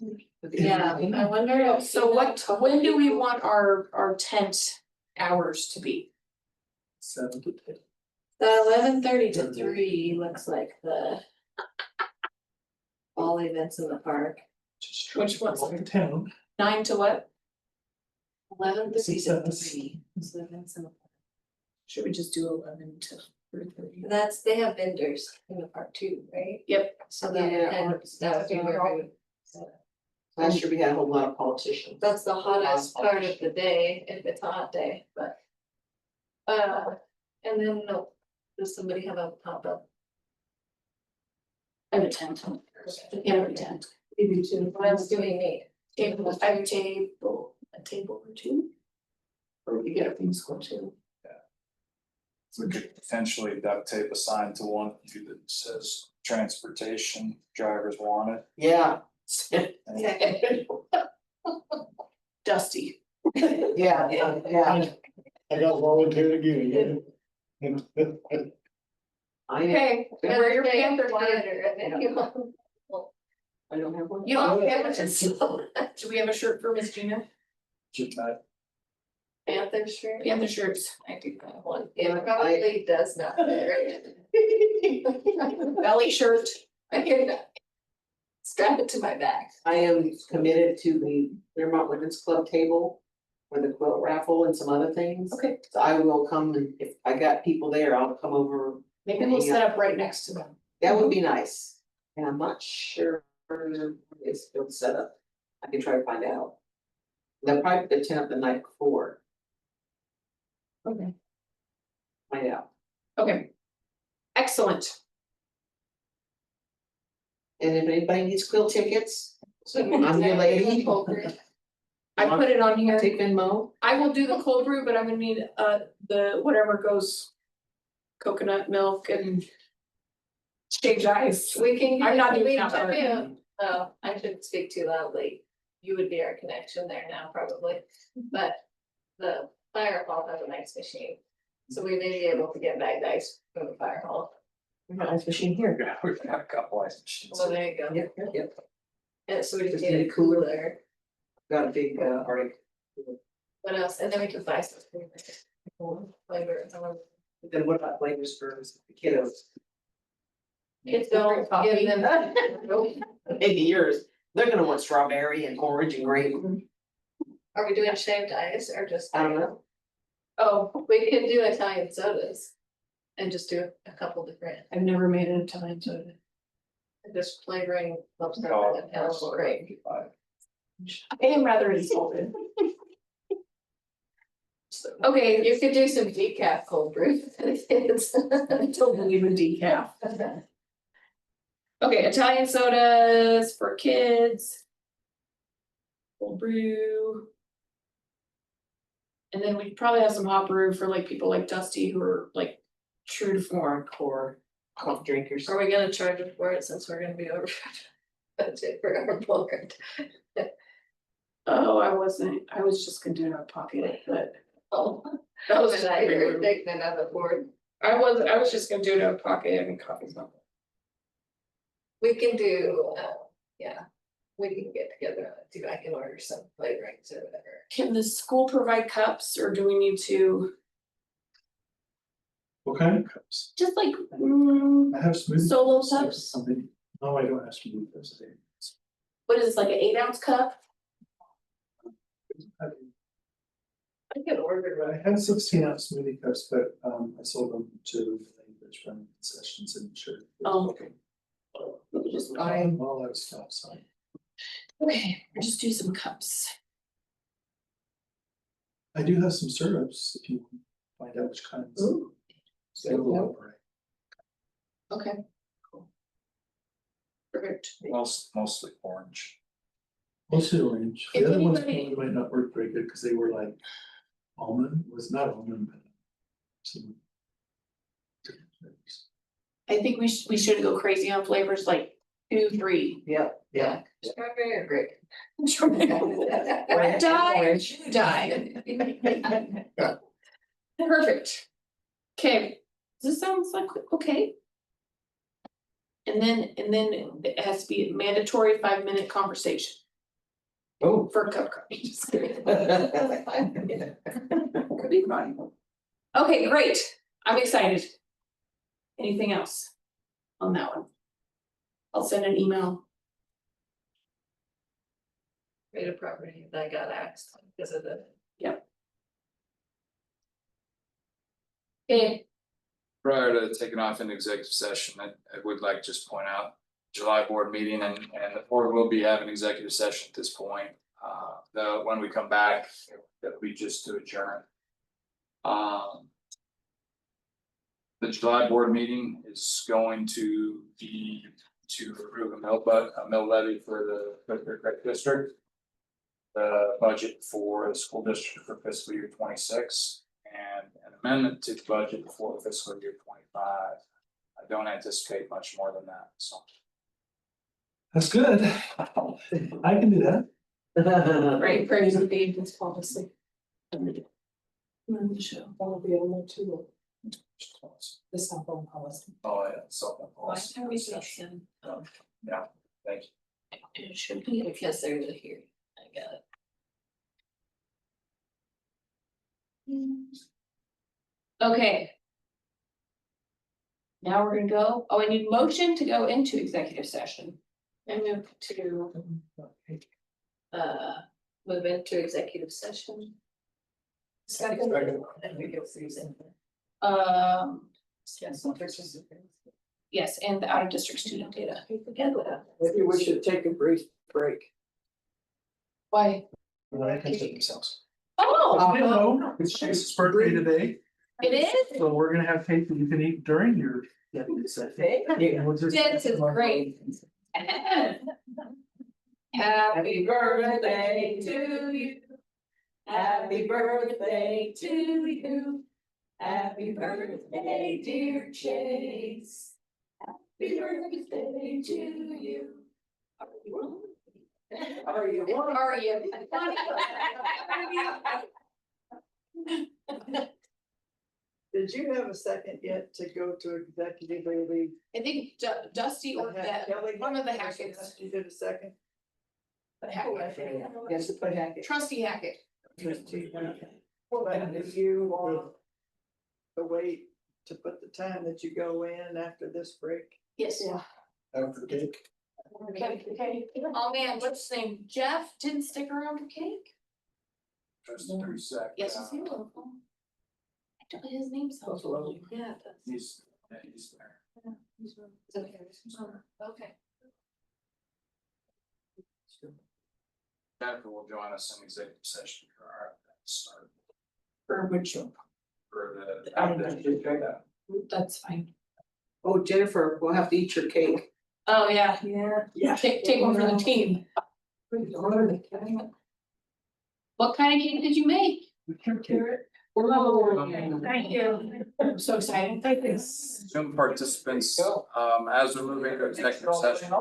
Yeah, I wonder if. So when do we want our tent hours to be? 7 to 10. The 11:30 to 3 looks like the. All events in the park. Just Which one's- travel to town. 9 to what? 11:30 to Success. 3 is the events in the park. Should we just do 11 to 3:30? That's, they have vendors in the park too, right? Yep. So that would be where we would. Last year we had a whole lot of politicians. That's the hottest part of the day, if it's a hot day, but. And then, no, does somebody have a pop-up? I have a tent. Yeah, I have a tent. Maybe two. What else do we need? Table, I have a table or two. Or we get it from school too. we could potentially duct tape a sign to one of you that says transportation drivers wanted. Yeah. Dusty. Yeah, yeah. I got volunteered again. I Okay. Wear your Stay panther quieter, and then you want- don't have one. You don't have a do we have a shirt for Miss Gina? Just not. Panther shirt. Panther shirts. I do have one. It probably does not fit. Belly shirt. I hear that. Strap it to my back. I am committed to the Claremont Women's Club table for the quilt raffle and some other things. Okay, So I will come and if I got people there, I'll come over. maybe we'll set up right next to them. That would be nice. And I'm not sure it's still set up. I can try to find out. They'll probably put the tent up the night before, Okay. find out. Okay. Excellent. And if anybody needs quilt tickets, So I'm your lady. I put it on here. Take Venmo. I will do the cold brew, but I'm gonna need the whatever goes. Coconut milk and. Shaved ice. We can. I'm not we doing that can part. be a- Oh, I shouldn't speak too loudly. You would be our connection there now probably, but the fire hall has an ice machine. So we may be able to get bagged ice from the fire hall. We got ice machine here. We've got a couple ice machines. Well, there you go. Yep, yep. And so we just Just need need a a cooler. cooler. Got a big Arctic. What else? And then we can buy some. Flavor. Then what about flavors for the kiddos? Kids don't Coffee. give them. Maybe yours. They're gonna want strawberry and orange and grape. Are we doing shaved ice or just? I don't know. Oh, We could do Italian sodas. And just do a couple different, I've never made an Italian soda. just flavoring lobster Oh, and apple grape. I am rather insulted. Okay, You could do some decaf cold brew for the kids. I don't believe in decaf. Okay, Italian sodas for kids. Cold brew. And then we probably have some hot brew for like people like Dusty who are like true to form. Core coffee drinkers. Are we gonna charge them for it since we're gonna be over budget for our board? Oh, I was just gonna do it out of pocket, but Oh, that was was just. I you're taking another board? I was just gonna do it out of pocket and coffee's not. We can do, yeah, we can get together, do, I can order some flavorings or whatever. Can the school provide cups or do we need to, What kind of cups? just like, I have smoothie. Solo cups or cups? Something, no, I don't have smoothie cups today. what is this, like an 8-ounce cup? I can order I had 16-ounce smoothie cups, but I sold them to the English from concessions and sure. Oh, okay. We'll just buy, All that stuff, so. okay, we'll just do some cups. I do have some syrups, if you find out which kinds. Ooh. They will operate. Okay. Cool. Perfect. Mostly orange. Mostly orange. If The other ones anybody- probably might not work very good because they were like almond, was not almond, but some. different flavors. I think we should go crazy on flavors like 2, 3. Yep, yeah. strawberry or grape. Red dye, blue dye. Perfect. Okay, this sounds like, okay. And then it has to be a mandatory 5-minute conversation Oh. for cup coffee. Just kidding. Could be fun. Okay, great. I'm excited. Anything else on that one? I'll send an email. Rate of property that I got axed because of the. Okay, Prior to taking off into executive session, I would like to just point out July board meeting and the board will be having executive session at this point. When we come back, it'll be just to adjourn. The July board meeting is going to be to approve a mill levy for the Fifth Creek District. The budget for the school district for fiscal year 26 and an amendment to the budget for fiscal year 25. I don't anticipate much more than that, so. That's good. I can do that. right, praise and be this policy. Show. That'll be on there too, the cell phone policy. Oh, yeah, so. Why are we saying? Yeah, thank you. It should be. Because there's a hearing, I got it. Okay. Now we're gonna go, oh, I need motion to go into executive session. I move to. Move into executive session. Second. And we go freezing. Yes, yes, and the out of district student data. Maybe we should take a brief break. Why? Well, I can take themselves. Oh, Hello, it's Chase's birthday today, it is? so we're gonna have cake that you can eat during your. This is great. Happy birthday to you. Happy birthday to you. Happy birthday, dear Chase. Happy birthday to you. Are you? Did you have a second yet to go to executive leave? I think Dusty or one of the Hackett's. You did a second? The Hackett. Yes, put Hackett. Trustee Hackett. Well, then if you want to wait to put the time that you go in after this break. Yes. After the cake. Okay. Oh man, what's his name? Jeff didn't stick around for cake? Just 3 seconds. Yes, he's here. His name sounds familiar. Yeah. He's there. Okay. Jennifer will join us in executive session for our start For which one? for the. That's fine. Oh, Jennifer, we'll have to eat your cake. Oh, yeah. Yeah. Take one for the team. What kind of cake did you make? Oh, thank you. I'm so excited. Thank you. Zoom participants, as we're moving to executive session,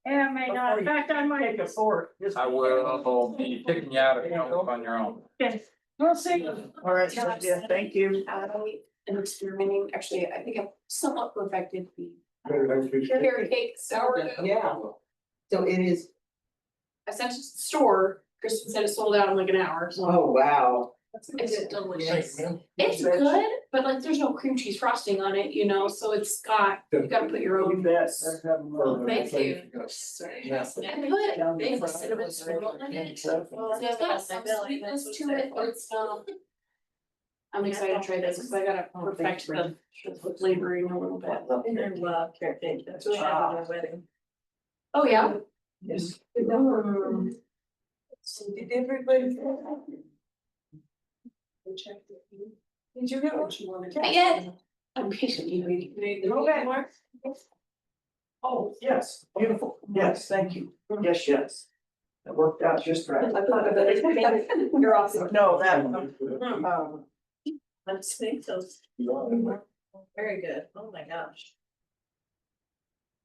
Yeah, I may not, in fact, I might. Take a fork. I will be kicking you out if you don't look on your own. We'll see. All right, yeah, thank you. And experimenting, actually, I think I'm somewhat perfected. Carrot cake, sourdough. Yeah. So it is, I sent it to the store, Kristen said it sold out in like an hour, so. oh, wow. It's delicious. It's good, but like there's no cream cheese frosting on it, you know, so it's got, you gotta put your own. Oh, thank you. And they put cinnamon swirl in it. So it's got some sweetness to it, but it's I'm excited to try this, cause I gotta perfect the flavoring a little bit. I love carrot cake, that's what I had at my wedding. Oh, yeah. Yes. So did everybody? Did you get what you wanted? Not yet. I'm patiently waiting. Okay, Mark. Oh, yes, beautiful, yes, thank you, yes, yes. That worked out just right. I thought of it. You're awesome. No, that, Let's make those. Very good. Oh my gosh.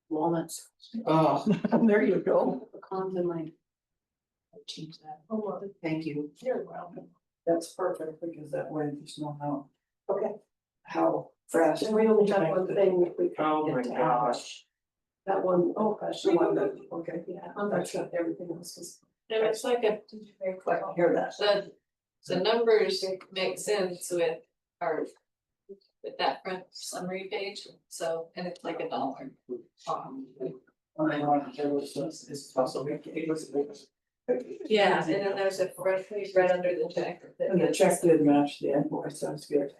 Walnuts. Oh, there you go. Pecans and like. Change that. Oh, well, thank you. you're welcome. That's perfect, because that way you just know how. Okay. How fast. And we only have one thing that we. can Oh my get to. gosh. That one, oh gosh, the one that, Okay. yeah, I'm not sure if everything else is. No, it's like a, I can hear that. The numbers make sense with our. With that front summary page, so, and it's like $1. It's possible. Yeah, and then there's a front page right under the check. that And the gives- check did match the invoice, sounds good.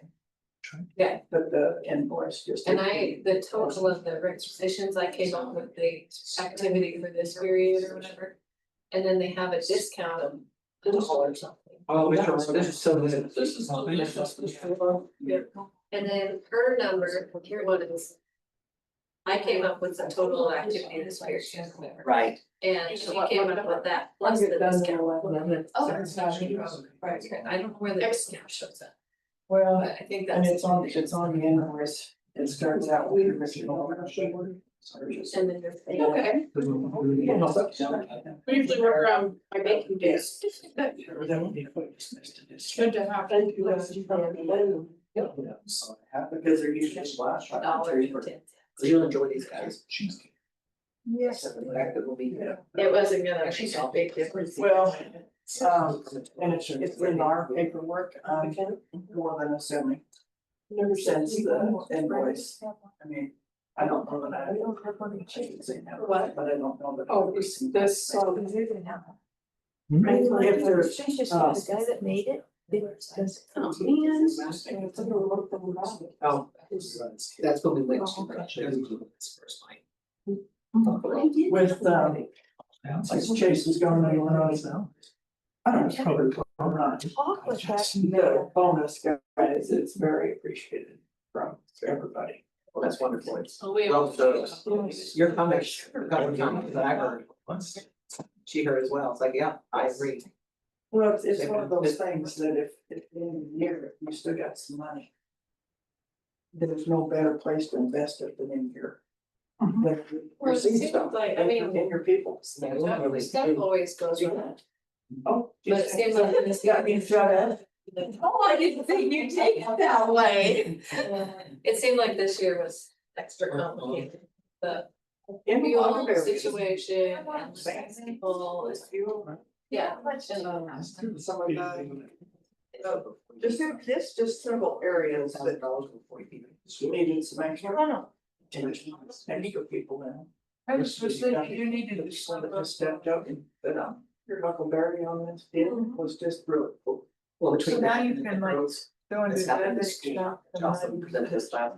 Yeah, But the invoice just. and the total of the requisitions, I came up with the activity for this period or whatever. And then they have a discount of $1 or something. Oh, this is so good. This is not. And then her number, here what it is. I came up with the total activity this period. Right. And she came up with that plus the discount. Oh, that's not true. Right, I don't know where the discount shows up, Well, but I think and that's. it's on the invoice, it starts out with the original. And then there's. okay, we usually work around by baking days. Good to have. Thank you. Because they're usually last. $1.10. You'll enjoy these guys. Yes. It wasn't gonna make a big difference. Well, and it's in our paperwork, more than assuming. Never sends the invoice, I mean, I don't know that I. What? But I don't know that. Oh, this, If there's, The guy that made it. oh, man. Oh, that's what we went Oh, to. with, like Chase is going to Illinois now. I don't know, it's probably not. Talk with that The man. bonus guys, it's very appreciated from everybody. Well, that's wonderful. Oh, we. Well, so your comments, a couple of comments that I heard, she heard as well. It's like, yeah, I agree. Well, it's one of those things that if in a year, you still got some money. There's no better place to invest it than in your. Well, it seems like, I mean, In your people. Stuff always goes around, Oh. but it seems like this Got me shut up. Oh, I didn't think you'd take it that way. It seemed like this year was extra complicated, the fuel situation and the people, yeah. Some of just several areas that needed some extra. And you got people now. I was just thinking, you needed to stepped up and, but, your Uncle Barry on this deal was just really cool. Well, So between now that you and can the like roads, Going to This the happened in big school. shop. Jocelyn presented his last.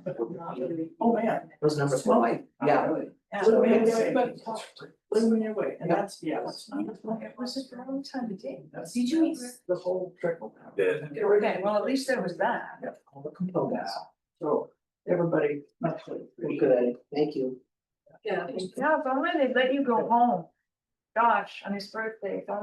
Oh, man. Those numbers were like, yeah. Yeah, So we had it's- to- but- Living your way, and Yeah. that's, yeah, that's not. It was just a long time to take. Did you eat? The whole trickle down. Yeah. Okay, well, at least there was that. Yeah, all the components. So everybody actually. Well, good, thank you. Yeah. Yeah, if only they'd let you go home. Gosh, on his birthday, if only